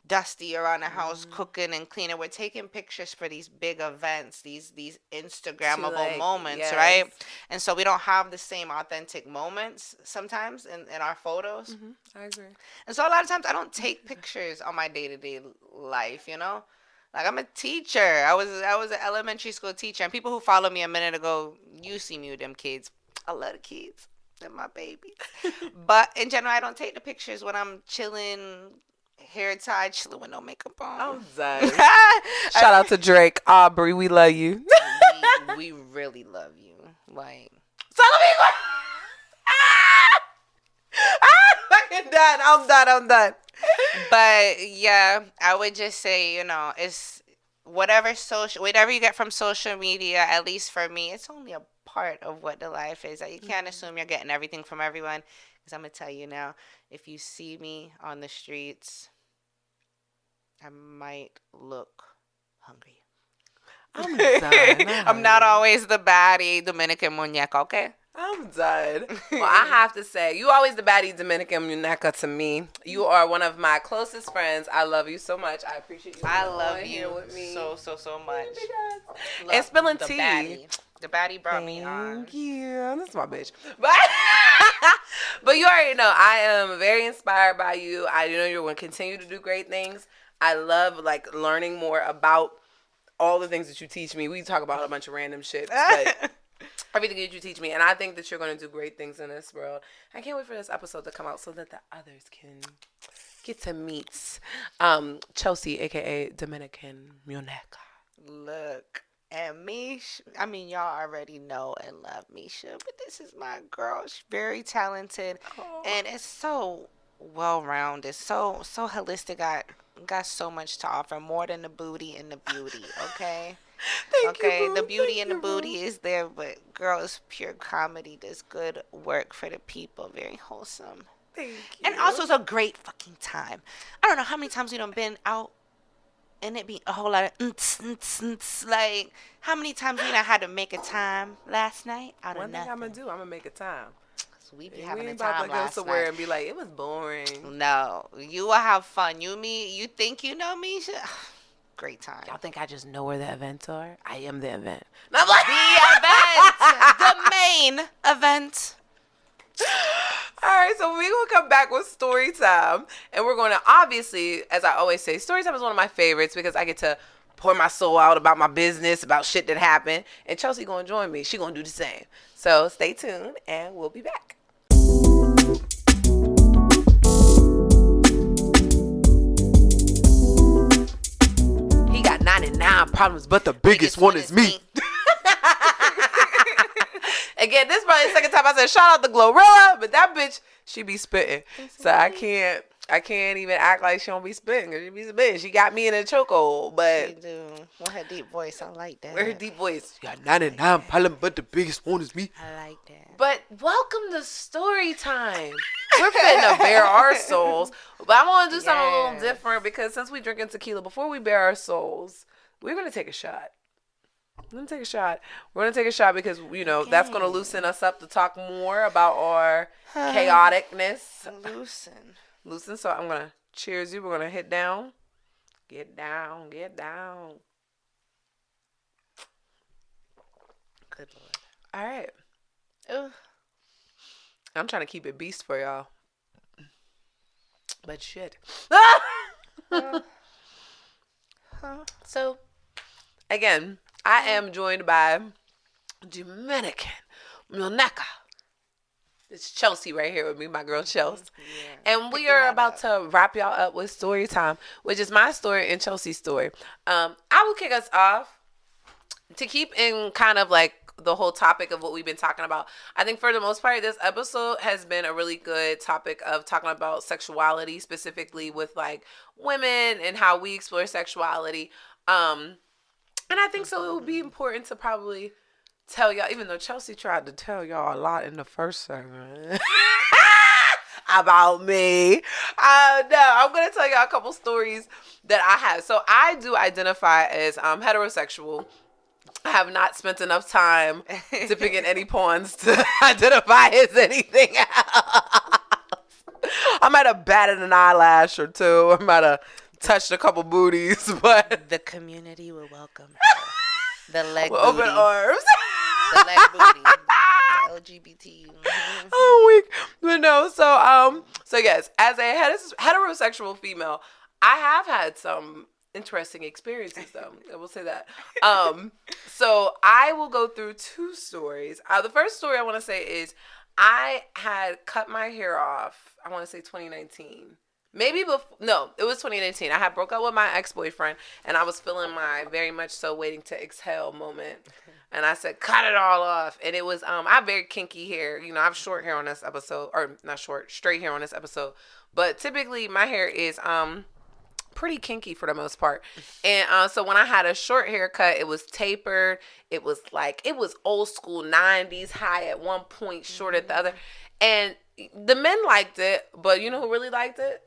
dusty around the house, cooking and cleaning. We're taking pictures for these big events, these Instagrammable like, moments, yes. right? And so we don't have the same authentic moments sometimes in our photos. I agree. And so a lot of times I don't take pictures on my day-to-day life, you know? Like I'm a teacher. I was an elementary school teacher, and people who followed me a minute ago, you see me with them kids. I love the kids. They're my babies. But in general, I don't take the pictures when I'm chilling, hair tied, chilling with no makeup on. I'm done. Shout out to Drake. Aubrey, we love you. we really love you. Like, So let me fucking done. I'm done. but yeah, I would just say, you know, it's whatever you get from social media, at least for me, it's only a part of what the life is. Like, you can't assume you're getting everything from everyone. Because I'm going to tell you now, if you see me on the streets, I might look hungry. I'm done. I'm not always the baddie Dominican muñeca, okay? I'm done. Well, I have to say, you always the baddie Dominican muñeca to me. You are one of my closest friends. I love you so much. I appreciate you. I love being you here with me. so much. And spilling the tea. Baddie. The baddie brought me on. Thank you. That's my bitch. But you already know I am very inspired by you. I know you're going to continue to do great things. I love like learning more about all the things that you teach me. We talk about a bunch of random shit, but everything that you teach me, and I think that you're going to do great things in this world. I can't wait for this episode to come out so that the others can get to meet Chelsea, aka Dominican Muñeca. Look, and Mish, I mean, y'all already know and love Misha, but this is my girl. She's very talented, and it's so well-rounded, so holistic. Got so much to offer, more than the booty and the beauty, okay? Thank you, boo. The beauty Thank and the you, boo. booty is there, but girl, it's pure comedy. Does good work for the people, very wholesome. Thank you. And also, it's a great fucking time. I don't know how many times we done been out and it be a whole lot of like, how many times we done had to make a time last night out of One thing nothing? I'm going to do, I'm going to make a time. We be We having a ain't about time to go last somewhere night. and be like, it was boring. No, you will have fun. You think you know me? Great time. Y'all think I just know where the events are? I am the event. And I'm like, The main event. all right, so we're going to come back with story time. And we're going to, obviously, as I always say, story time is one of my favorites because I get to pour my soul out about my business, about shit that happened. And Chelsea going to join me. She going to do the same. So stay tuned, and we'll be back. He got 99 problems, but the biggest one is me. Again, this is probably the second time I said shout out to Glorilla, but that bitch, she be spitting. So I can't even act like she don't be spitting, because she be spitting. She got me in a chokehold, She but do. With her deep voice, I like that. with her deep voice, you got 99 problems, but the biggest one is me. I like that. But welcome to story time. We're finna bare our souls, but I want to do something a little different because since we drinking tequila, before we bare our souls, we're gonna take a shot. We're gonna take a shot because that's gonna loosen us up to talk more about our chaoticness. Loosen. So I'm gonna Cheers. You were going to hit down. Get down. Get down. Good Lord. All right. Ugh. I'm trying to keep it beast for y'all. But shit. So, again, I am joined by Dominican Monaca. It's Chelsea right here with me, my girl Chelsea. Yeah. And we are about to wrap y'all up with story time, which is my story and Chelsea's story. I will kick us off to keep in kind of like the whole topic of what we've been talking about. I think for the most part, this episode has been a really good topic of talking about sexuality, specifically with like women and how we explore sexuality. And I think so it would be important to probably tell y'all, even though Chelsea tried to tell y'all a lot in the first segment about me. No, I'm going to tell y'all a couple stories that I have. So I do identify as heterosexual. I have not spent enough time dipping in any pawns to identify as anything else. I might have batted an eyelash or two. I might have touched a couple booties, but the community will welcome her. The leg booty. Open arms. The leg booty. The LGBT. Oh, weak. But no, so yes, as a heterosexual female, I have had some interesting experiences, though. I will say that. So I will go through two stories. The first story I want to say is I had cut my hair off. I want to say 2019. Maybe before. No, it was 2019. I had broke up with my ex-boyfriend, and I was feeling my very much so waiting to exhale moment. And I said, cut it all off. And it was, I have very kinky hair. You know, I have short hair on this episode, or not short, straight hair on this episode. But typically my hair is, pretty kinky for the most part. And so when I had a short haircut, it was tapered. It was old school 90s, high at one point, short at the other. And the men liked it, but you know who really liked it?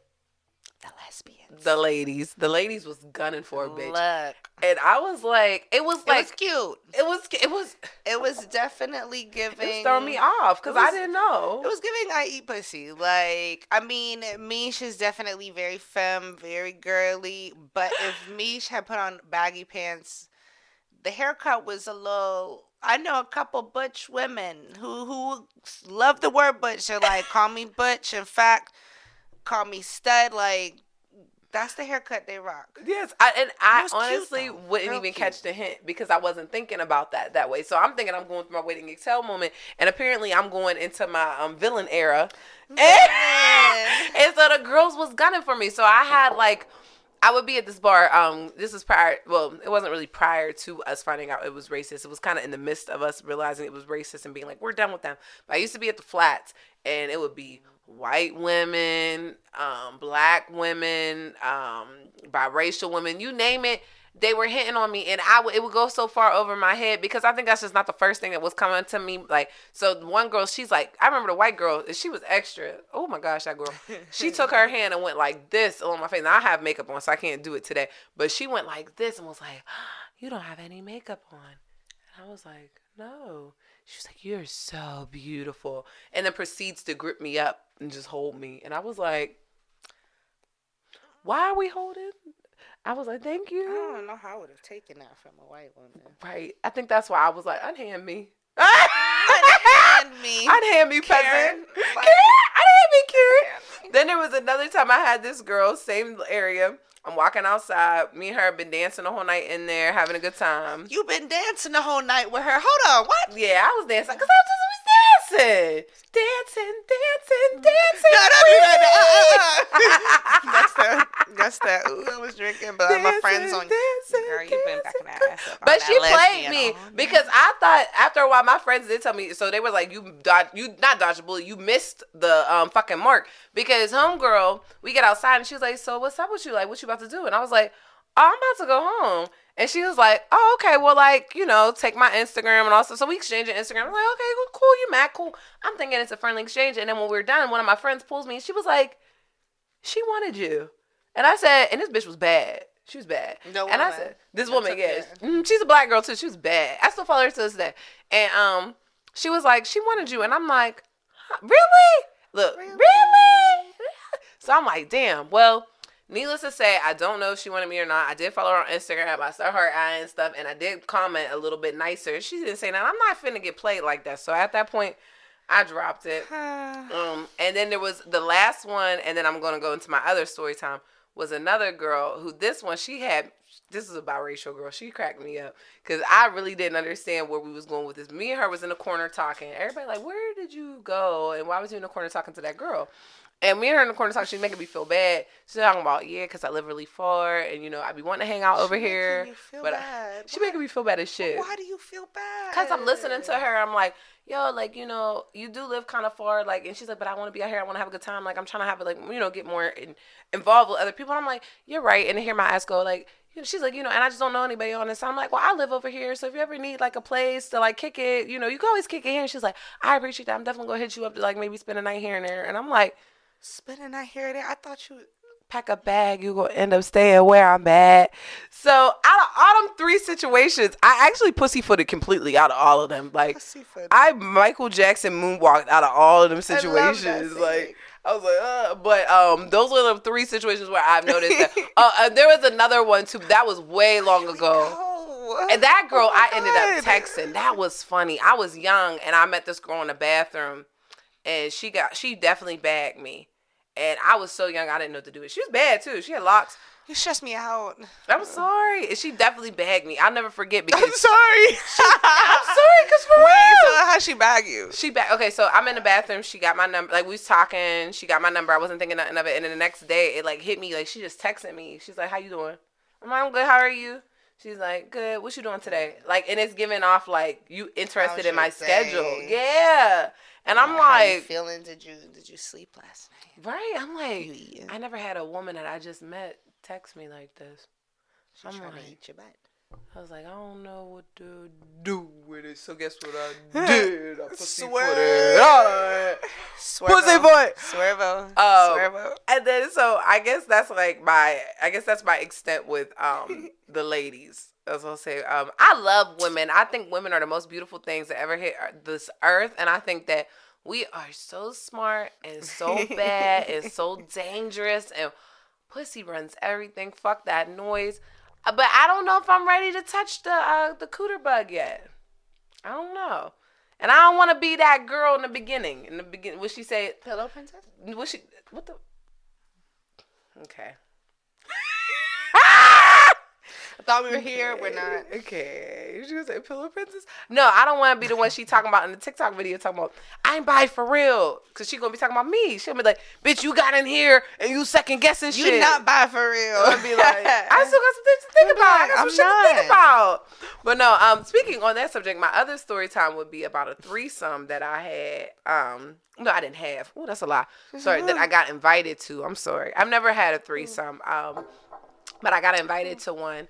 The lesbians. The ladies. The ladies was gunning for a bitch. Look. And I was like, it was cute. It was definitely giving. It was throwing me off because I didn't know. It was giving I eat pussy. Like, I mean, Mish is definitely very femme, very girly. But if Mish had put on baggy pants, the haircut was a little. I know a couple butch women who love the word butch. They're like, call me butch. In fact, call me stud. Like, that's the haircut they rock. Yes, I honestly cute, wouldn't even catch the hint because I wasn't thinking about that way. So I'm thinking I'm going through my waiting exhale moment, and apparently I'm going into my villain era. And so the girls was gunning for me. So I had I would be at this bar. This was prior. Well, it wasn't really prior to us finding out it was racist. It was kind of in the midst of us realizing it was racist and being like, we're done with them. But I used to be at the flats, and it would be white women, black women, biracial women, you name it. They were hitting on me, and it would go so far over my head because I think that's just not the first thing that was coming to me. Like, so one girl, she's like, I remember the white girl, she was extra. Oh my gosh, that girl. She took her hand and went like this on my face. Now I have makeup on, so I can't do it today. But she went like this and was like, you don't have any makeup on. And I was like, no. She was like, you're so beautiful. And then proceeds to grip me up and just hold me. And I was like, why are we holding? I was like, thank you. I don't know how I would have taken that from a white woman. Right. I think that's why I was like, unhand me. Unhand me. Unhand me, peasant. Karen. Unhand me, Karen. Then there was another time I had this girl, same area. I'm walking outside. Me and her have been dancing the whole night in there, having a good time. You been dancing the whole night with her. Hold on, what? Yeah, I was dancing because I was dancing. Dancing. That's that. Ooh, I was drinking, but my friends on. Girl, you been backing that ass up. But she played me because I thought after a while my friends did tell me, so they were like, you not dodged a bullet, you missed the fucking mark because homegirl, we get outside and she was like, so what's up with you? Like, what you about to do? And I was like, oh, I'm about to go home. And she was like, oh, okay, well, like, you know, take my Instagram and also, so we exchanged Instagram. I'm like, okay, cool, you mad, cool. I'm thinking it's a friendly exchange. And then when we were done, one of my friends pulls me and she was like, she wanted you. And I said, and this bitch was bad. She was bad. No and woman. I said, this woman, yes. She's a black girl too. She was bad. I still follow her to this day. And she was like, she wanted you. And I'm like, huh, really? Look, really? So I'm like, damn. Well, Needless to say, I don't know if she wanted me or not. I did follow her on Instagram. I saw her eye and stuff, and I did comment a little bit nicer. She didn't say that. I'm not finna get played like that. So at that point, I dropped it. And then there was the last one, and then I'm gonna go into my other story time. Was another girl who this one she had. This is a biracial girl. She cracked me up because I really didn't understand where we was going with this. Me and her was in the corner talking. Everybody like, where did you go? And why was you in the corner talking to that girl? And me and her in the corner talking. She's making me feel bad. She's talking about, yeah, because I live really far. And, you know, I be wanting to hang out over here. But she making me feel bad as shit. Why do you feel bad? Because I'm listening to her. I'm like, yo, like, you know, you do live kind of far. Like, and she's like, but I want to be out here. I want to have a good time. Like, I'm trying to have it, like, you know, get more involved with other people. And I'm like, you're right. And to hear my ass go, like, you know, she's like, you know, and I just don't know anybody on this. I'm like, well, I live over here. So if you ever need, like, a place to, like, kick it, you know, you can always kick it here. And she's like, I appreciate that. I'm definitely going to hit you up to, like, maybe spend a night here and there. And I'm like, spend a night here and there? I thought you pack a bag, you gonna end up staying where I'm at. So out of all them 3 situations, I actually pussyfooted completely out of all of them. Like I Michael Jackson moonwalked out of all of them situations. Like I was like, but those were the 3 situations where I've noticed that. There was another one too. That was way long ago. And that girl, I ended up texting. That was funny. I was young and I met this girl in the bathroom, and she definitely bagged me. And I was so young, I didn't know what to do. She was bad, too. She had locks. You stressed me out. I'm sorry. And she definitely bagged me. I'll never forget because... I'm sorry. I'm sorry, because for real. So how'd she bag you? Okay, so I'm in the bathroom. She got my number. Like, we was talking. She got my number. I wasn't thinking nothing of it. And then the next day, it, like, hit me. Like, she just texted me. She's like, how you doing? I'm like, I'm good. How are you? She's like, good. What you doing today? Like, and it's giving off, like, you interested in my schedule. Yeah. And I'm like, how you feeling? Did you sleep last night? Right. I'm like, I never had a woman that I just met text me like this. I'm trying to eat your butt. I was like, I don't know what to do with it. So guess what I did? I pussyfooted. Pussyfoot. Swervo. And then so I guess that's like my extent with the ladies. As I'll say, I love women. I think women are the most beautiful things that ever hit this earth, and I think that we are so smart and so bad and so dangerous, and pussy runs everything. Fuck that noise. But I don't know if I'm ready to touch the cooter bug yet. I don't know, and I don't want to be that girl in the beginning. Would she say pillow princess? What the? Okay. I thought we were here. We're not. Okay. She gonna say pillow princess? No, I don't want to be the one she talking about in the TikTok video talking about, I ain't bi for real. Because she going to be talking about me. She'll be like, bitch, you got in here and you second guessing shit. You not bi for real. I'll be like, I still got some things to think about. I got some shit to think about. But no, speaking on that subject, my other story time would be about a threesome that I had. No, I didn't have. Oh, that's a lie. Sorry, that I got invited to. I'm sorry. I've never had a threesome. But I got invited to one.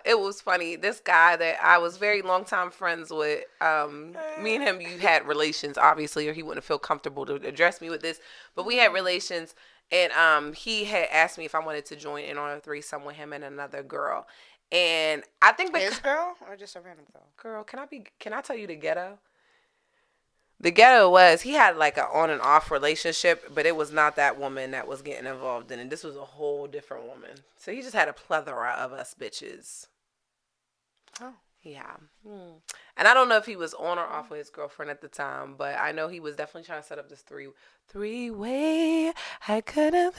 It was funny. This guy that I was very long time friends with, me and him, you had relations, obviously, or he wouldn't feel comfortable to address me with this. But we had relations, and he had asked me if I wanted to join in on a threesome with him and another girl. And I think his girl or just a random girl? Girl, can I tell you the ghetto? The ghetto was, he had like an on and off relationship, but it was not that woman that was getting involved in it. This was a whole different woman. So he just had a plethora of us bitches. Oh. Yeah. And I don't know if he was on or off with his girlfriend at the time, but I know he was definitely trying to set up this three-way. I could have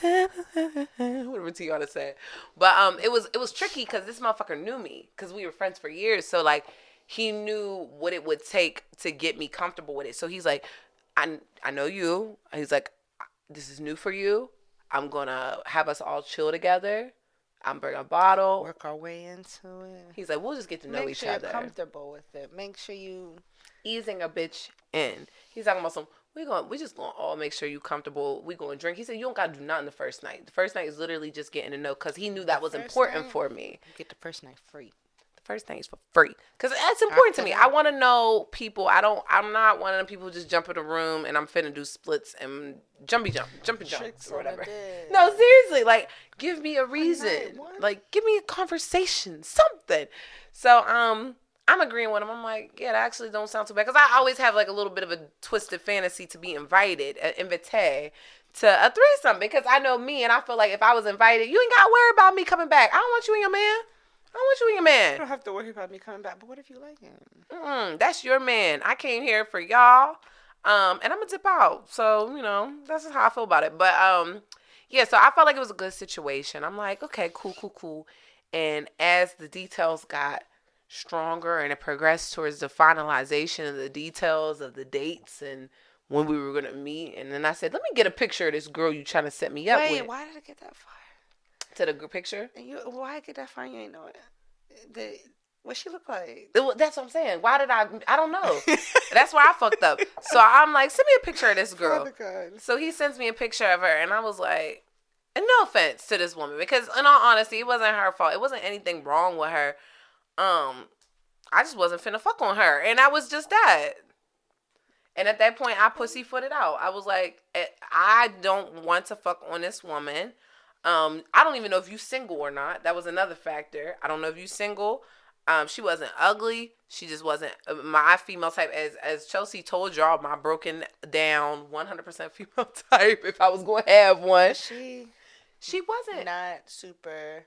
whatever Tiana said. But it was tricky because this motherfucker knew me because we were friends for years. So like, he knew what it would take to get me comfortable with it. So he's like, I know you. He's like, this is new for you. I'm going to have us all chill together. I'm bringing a bottle. Work our way into it. He's like, we'll just get to know each other. Make sure you're comfortable with it. Make sure you... Easing a bitch in. He's talking about we just going to all make sure you comfortable. We going to drink. He said, you don't got to do nothing the first night. The first night is literally just getting to know because he knew that was important for me. Get the first night free. First thing is for free because that's important to me. I want to know people. I'm not one of them people who just jump in a room and I'm finna do splits and jumping jumps or whatever. No, seriously, like give me a reason. Like give me a conversation, something. So I'm agreeing with him. I'm like, yeah, that actually don't sound too bad because I always have like a little bit of a twisted fantasy to be invited, an invitee to a threesome because I know me and I feel like if I was invited, you ain't got to worry about me coming back. I don't want you and your man. I don't want you and your man. You don't have to worry about me coming back. But what if you like him? That's your man. I came here for y'all. And I'm gonna dip out. So, that's just how I feel about it. But yeah, so I felt like it was a good situation. I'm like, okay, cool. And as the details got stronger and it progressed towards the finalization of the details of the dates and when we were gonna meet, and then I said, let me get a picture of this girl you trying to set me up with. Wait, why did it get that far? To the picture? Why get that far? You ain't know it. What she look like? That's what I'm saying. Why did I don't know. That's where I fucked up. So I'm like, send me a picture of this girl. Oh, God. So he sends me a picture of her, and I was like, and no offense to this woman, because in all honesty, it wasn't her fault. It wasn't anything wrong with her. I just wasn't finna fuck on her, and I was just that. And at that point, I pussyfooted out. I was like, I don't want to fuck on this woman. I don't even know if you single or not. That was another factor. I don't know if you single. She wasn't ugly. She just wasn't my female type. As Chelsea told y'all, my broken down 100% female type. If I was going to have one, she wasn't not super.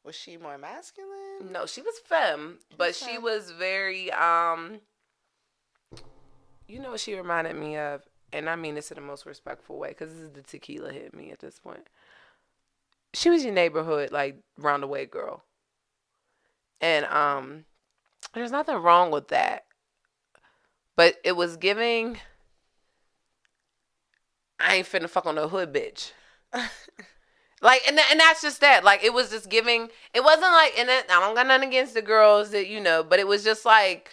Was she more masculine? No, she was femme, but she was very You know what she reminded me of, and I mean this in the most respectful way, because this is the tequila hit me at this point. She was your neighborhood, like, round the way girl. And there's nothing wrong with that. But it was giving, I ain't finna fuck on no hood bitch. Like, and that's just that. Like, it was just giving, it wasn't like, and I don't got nothing against the girls that, but it was just like,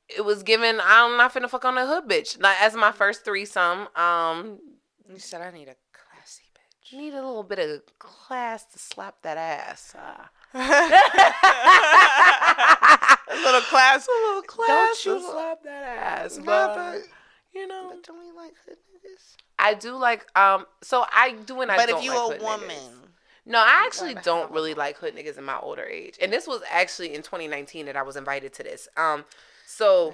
it was giving, I'm not finna fuck on a hood bitch. Like, as my first threesome, you said I need a classy bitch. Need a little bit of class to slap that ass. A little class. Don't you slap that ass. But But don't we like hood niggas? I do like, so I do and I don't like hood niggas. But if you a woman. No, I actually don't really like hood niggas in my older age. And this was actually in 2019 that I was invited to this. So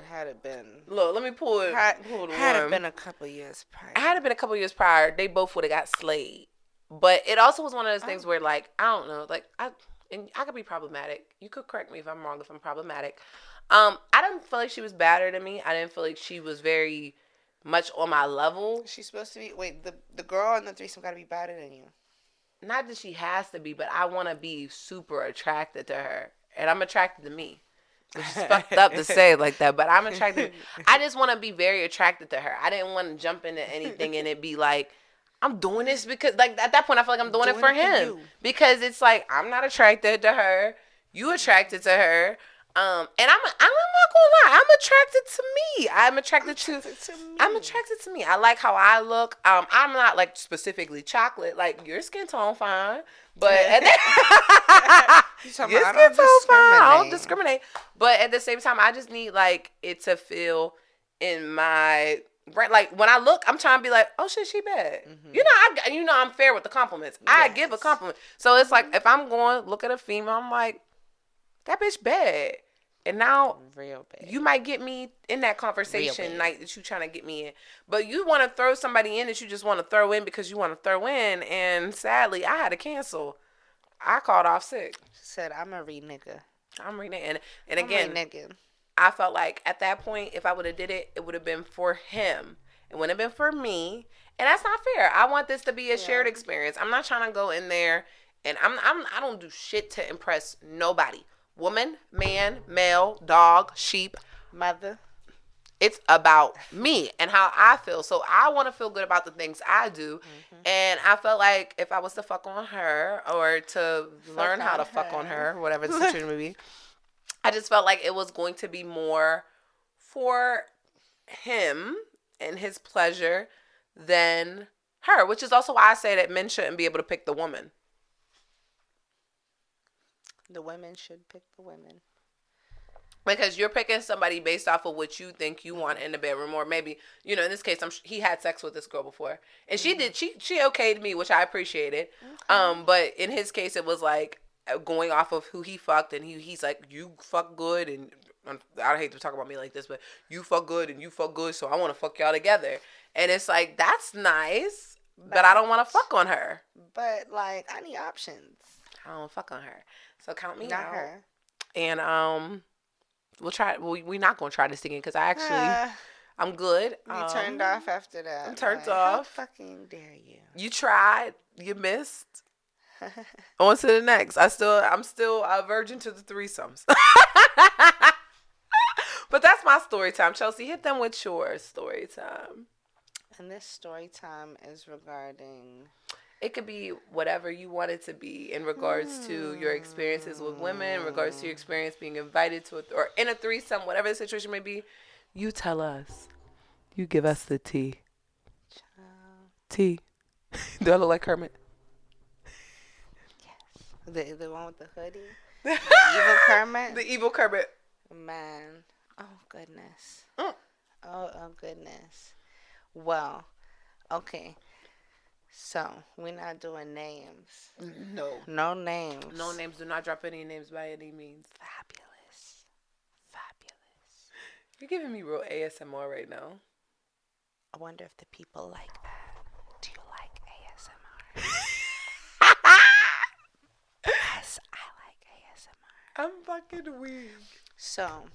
had it been, look, let me pull it. Had it been a couple years prior. Had it been a couple years prior, they both would have got slayed. But it also was one of those things where, like, I don't know, like, I could be problematic. You could correct me if I'm wrong, if I'm problematic. I didn't feel like she was better than me. I didn't feel like she was very much on my level. She's supposed to be. Wait, the girl in the threesome got to be better than you. Not that she has to be, but I want to be super attracted to her, and I'm attracted to me. Which is fucked up to say it like that, but I'm attracted. I just want to be very attracted to her. I didn't want to jump into anything and it be like, I'm doing this because, like, at that point, I feel like I'm doing it for him. Because it's like, I'm not attracted to her. You attracted to her. And I'm not gonna lie. I'm attracted to me. I'm attracted to me. I like how I look. I'm not like specifically chocolate. Like, your skin tone fine, but your skin tone fine. I don't discriminate. But at the same time, I just need like it to feel in my right. Like when I look, I'm trying to be like, oh shit, she bad. Mm-hmm. I'm fair with the compliments. Yes. I give a compliment. So it's like if I'm going look at a female, I'm like, that bitch bad. And now, real bad. You might get me in that conversation night that you trying to get me in. But you want to throw somebody in that you just want to throw in because you want to throw in. And sadly, I had to cancel. I called off sick. Said, I'm a re-nigga. I'm re-nigga. And again, I felt like at that point, if I would have did it, it would have been for him. It wouldn't have been for me. And that's not fair. I want this to be a shared experience. I'm not trying to go in there and I don't do shit to impress nobody. Woman, man, male, dog, sheep, mother. It's about me and how I feel. So I want to feel good about the things I do. Mm-hmm. And I felt like if I was to fuck on her or to learn how to fuck on her, whatever the situation may be, I just felt like it was going to be more for him and his pleasure than her, which is also why I say that men shouldn't be able to pick the woman. The women should pick the women. Because you're picking somebody based off of what you think you want in the bedroom. Or maybe, in this case, he had sex with this girl before. And she did, she okayed me, which I appreciated. Okay. But in his case, it was like, going off of who he fucked, and he's like, you fuck good, and I hate to talk about me like this, but you fuck good and you fuck good, so I want to fuck y'all together. And it's like, that's nice, but I don't want to fuck on her. But like, I need options. I don't fuck on her, so count me Not out. her. And we'll try. We're not gonna try this again because I actually, I'm good. You turned off after that. I'm turned How off. fucking dare you? You tried. You missed. On to the next. I'm still a virgin to the threesomes. But that's my story time. Chelsea, hit them with your story time. And this story time is regarding. It could be whatever you want it to be in regards to your experiences with women, in regards to your experience being invited to or in a threesome, whatever the situation may be. You tell us. You give us the tea. Tea. Do I look like Kermit? Yes. The one with the hoodie? The evil Kermit? The evil Kermit. Man. Oh, goodness. Mm. Oh, goodness. Well, okay. So, we're not doing names. No. No names. No names. Do not drop any names by any means. Fabulous. Fabulous. You're giving me real ASMR right now. I wonder if the people like that. Do you like ASMR? Yes, I like ASMR. I'm fucking weak. So,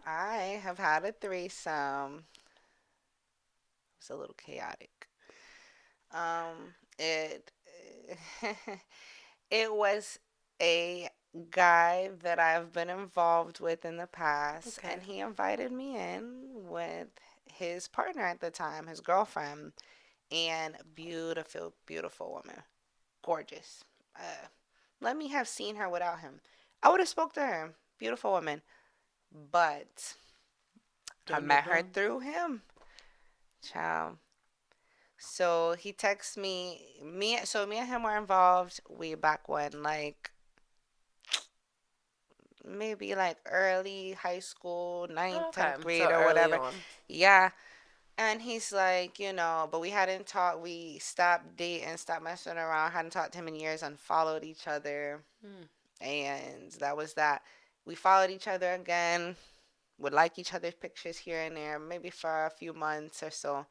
I have had a threesome. It was a little chaotic. It was a guy that I've been involved with in the past, Okay. and he invited me in with his partner at the time, his girlfriend, and beautiful, beautiful woman, gorgeous. Let me have seen her without him. I would have spoke to her, beautiful woman, but I met her through him, child. So he texts me. Me and him were involved way back when, like maybe like early high school, 9th, 10th grade so or early whatever. on. Yeah. And he's like, but we hadn't talked. We stopped dating, stopped messing around. Hadn't talked to him in years, unfollowed each other, and that was that. We followed each other again. Would like each other's pictures here and there, maybe for a few months or so.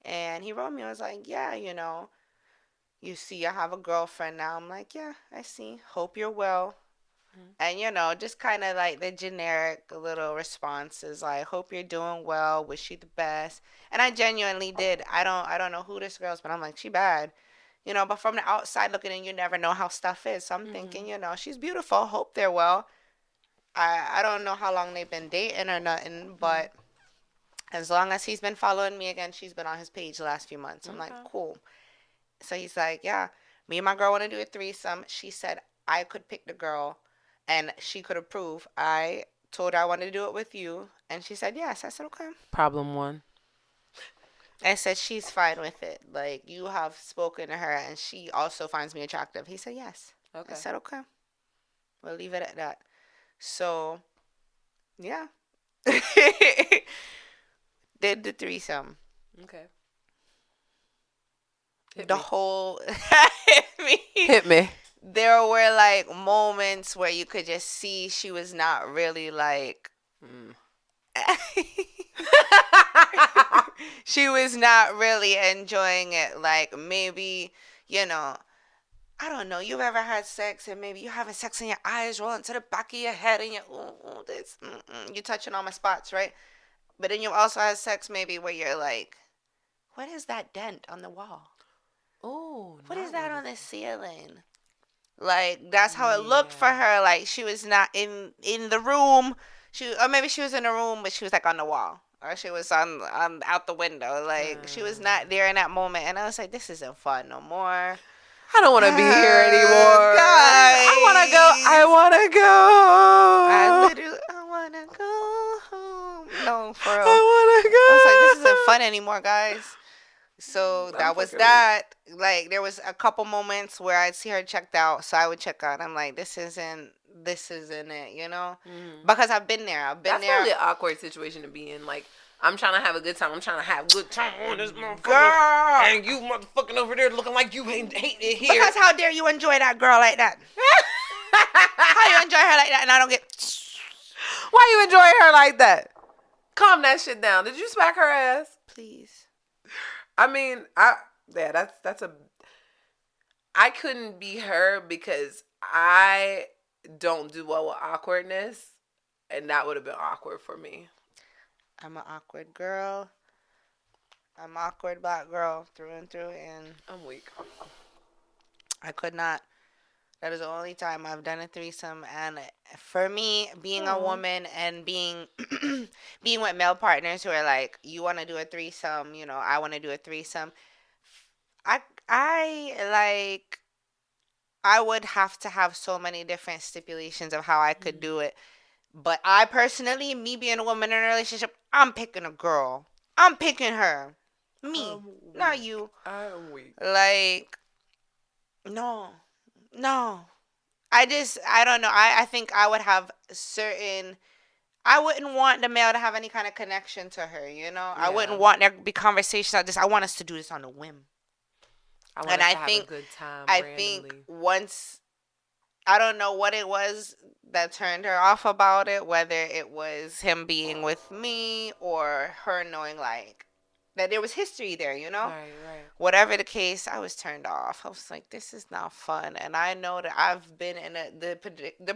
And he wrote me, I was like, yeah, you see I have a girlfriend now. I'm like, yeah, I see. Hope you're well. And, just kind of like the generic little responses, like, hope you're doing well, wish you the best. And I genuinely did. I don't know who this girl is, but I'm like, she bad. But from the outside looking in, you never know how stuff is. So I'm thinking, she's beautiful. Hope they're well. I don't know how long they've been dating or nothing, but as long as he's been following me again, she's been on his page the last few months. I'm like, cool. So he's like, yeah, me and my girl want to do a threesome. She said I could pick the girl and she could approve. I told her I wanted to do it with you. And she said, yes. I said, okay. Problem one. I said, she's fine with it. Like, you have spoken to her and she also finds me attractive. He said, yes. Okay. I said, okay. We'll leave it at that. So, yeah. Did the threesome. Okay. Whole Hit me. There were like moments where you could just see she was not really like she was not really enjoying it. Like maybe, I don't know, you've ever had sex and maybe you're having sex and your eyes rolling to the back of your head and you're touching all my spots, right? But then you also had sex maybe where you're like, what is that dent on the wall? Oh, What is that on the ceiling? Like, that's how it looked for her. Like, she was not in the room. Or maybe she was in the room, but she was like on the wall. Or she was on out the window. Like, she was not there in that moment. And I was like, this isn't fun no more. I don't want to be here anymore. Guys. I want to go. I want to go home. No, for real. I want to go. I was like, this isn't fun anymore, guys. So that was that. Like, there was a couple moments where I'd see her checked out, so I would check out. I'm like, this isn't it, Because I've been there. That's really an awkward situation to be in. Like, I'm trying to have a good time. I'm trying to have good time on this motherfucker. Girl. And you motherfucking over there looking like you hate it here. Because how dare you enjoy that girl like that? and I don't get. Why you enjoying her like that? Calm that shit down. Did you smack her ass? Please. I mean, that's a. I couldn't be her because I don't do well with awkwardness, and that would have been awkward for me. I'm an awkward girl. I'm an awkward black girl through and through, and I'm weak. I could not. That is the only time I've done a threesome, and for me, being a woman and being being with male partners who are like, you want to do a threesome, you know, I want to do a threesome. I would have to have so many different stipulations of how I could do it. But I personally, me being a woman in a relationship, I'm picking a girl. I'm picking her. Me, not you. I'm weak. Like, no. I don't know. I think I would have I wouldn't want the male to have any kind of connection to her, you know? I wouldn't want there to be conversations like this. I want us to do this on a whim. I want us to have a good time randomly. Think once, I don't know what it was that turned her off about it, whether it was him being with me or her knowing, like, that there was history there, you know? Right. Whatever the case, I was turned off. I was like, this is not fun. And I know that I've been in the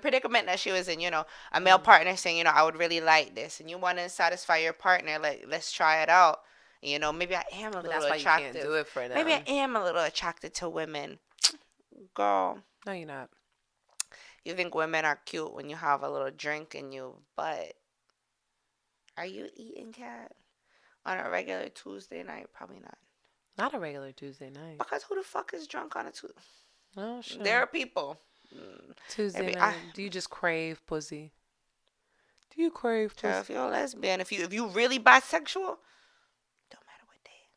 predicament that she was in, you know, a male partner saying, you know, I would really like this. And you want to satisfy your partner, like, let's try it out. You know, maybe I am a little that's why attractive. you can't do it for them. Maybe I am a little attracted to women. Girl. No, you're not. You think women are cute when you have a little drink in you, but are you eating, cat? On a regular Tuesday night? Probably not. Not a regular Tuesday night. Because who the fuck is drunk on a Tuesday? Oh, sure. There are people. Tuesday night. Do you just crave pussy? Do you crave pussy? If you're a lesbian, if you really bisexual, don't matter what day.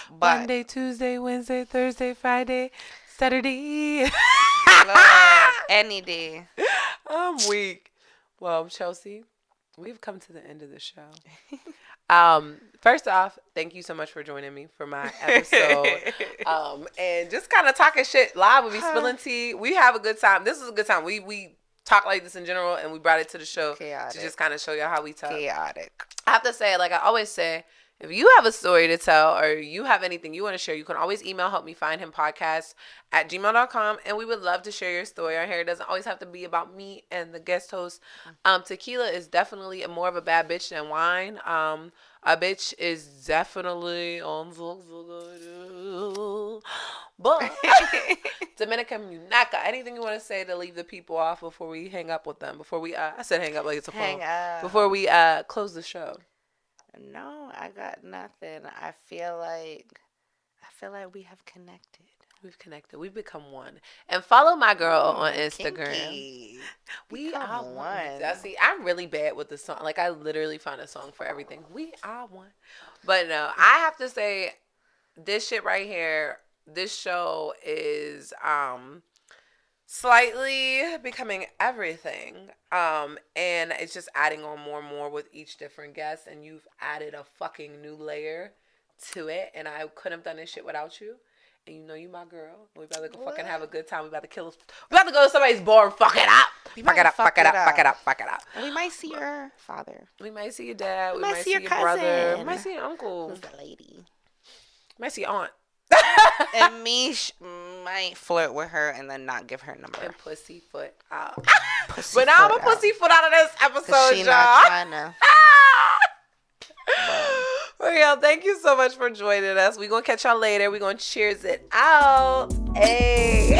But Monday, Tuesday, Wednesday, Thursday, Friday, Saturday. Lord, any day. I'm weak. Well, Chelsea, we've come to the end of the show. First off, thank you so much for joining me for my episode. And just kind of talking shit live with me, spilling tea. We have a good time. This is a good time. We talk like this in general, and we brought it to the show to just kind of show y'all how we talk. Chaotic. I have to say, like I always say, if you have a story to tell or you have anything you want to share, you can always email helpmefindhimpodcast@gmail.com, and we would love to share your story on here. It doesn't always have to be about me and the guest host. Tequila is definitely more of a bad bitch than wine. A bitch is definitely on but Dominican Munaca. Anything you want to say to leave the people off before we hang up with them? Before we I said hang up like it's a phone. Before we close the show. No, I got nothing. I feel like we have connected. We've connected. We've become one. And follow my girl on Instagram. Kinky. We are one. See, I'm really bad with the song. Like, I literally found a song for everything. We are one. But no, I have to say, this shit right here, this show is slightly becoming everything. And it's just adding on more and more with each different guest. And you've added a fucking new layer to it. And I couldn't have done this shit without you. And you know you my girl. We about to go fucking have a good time. We about to kill us. We about to go to somebody's bar and fuck it up. Fuck it up. And we might see your father. We might see your dad. We might see your cousin. Brother. We might see your uncle. Who's the lady? We might see your aunt. And me might flirt with her and then not give her number. And pussyfoot out. But now I'm a pussyfoot out of this episode, she y'all. Not trying to. Well, y'all, thank you so much for joining us. We're going to catch y'all later. We're going to cheers it out. Hey.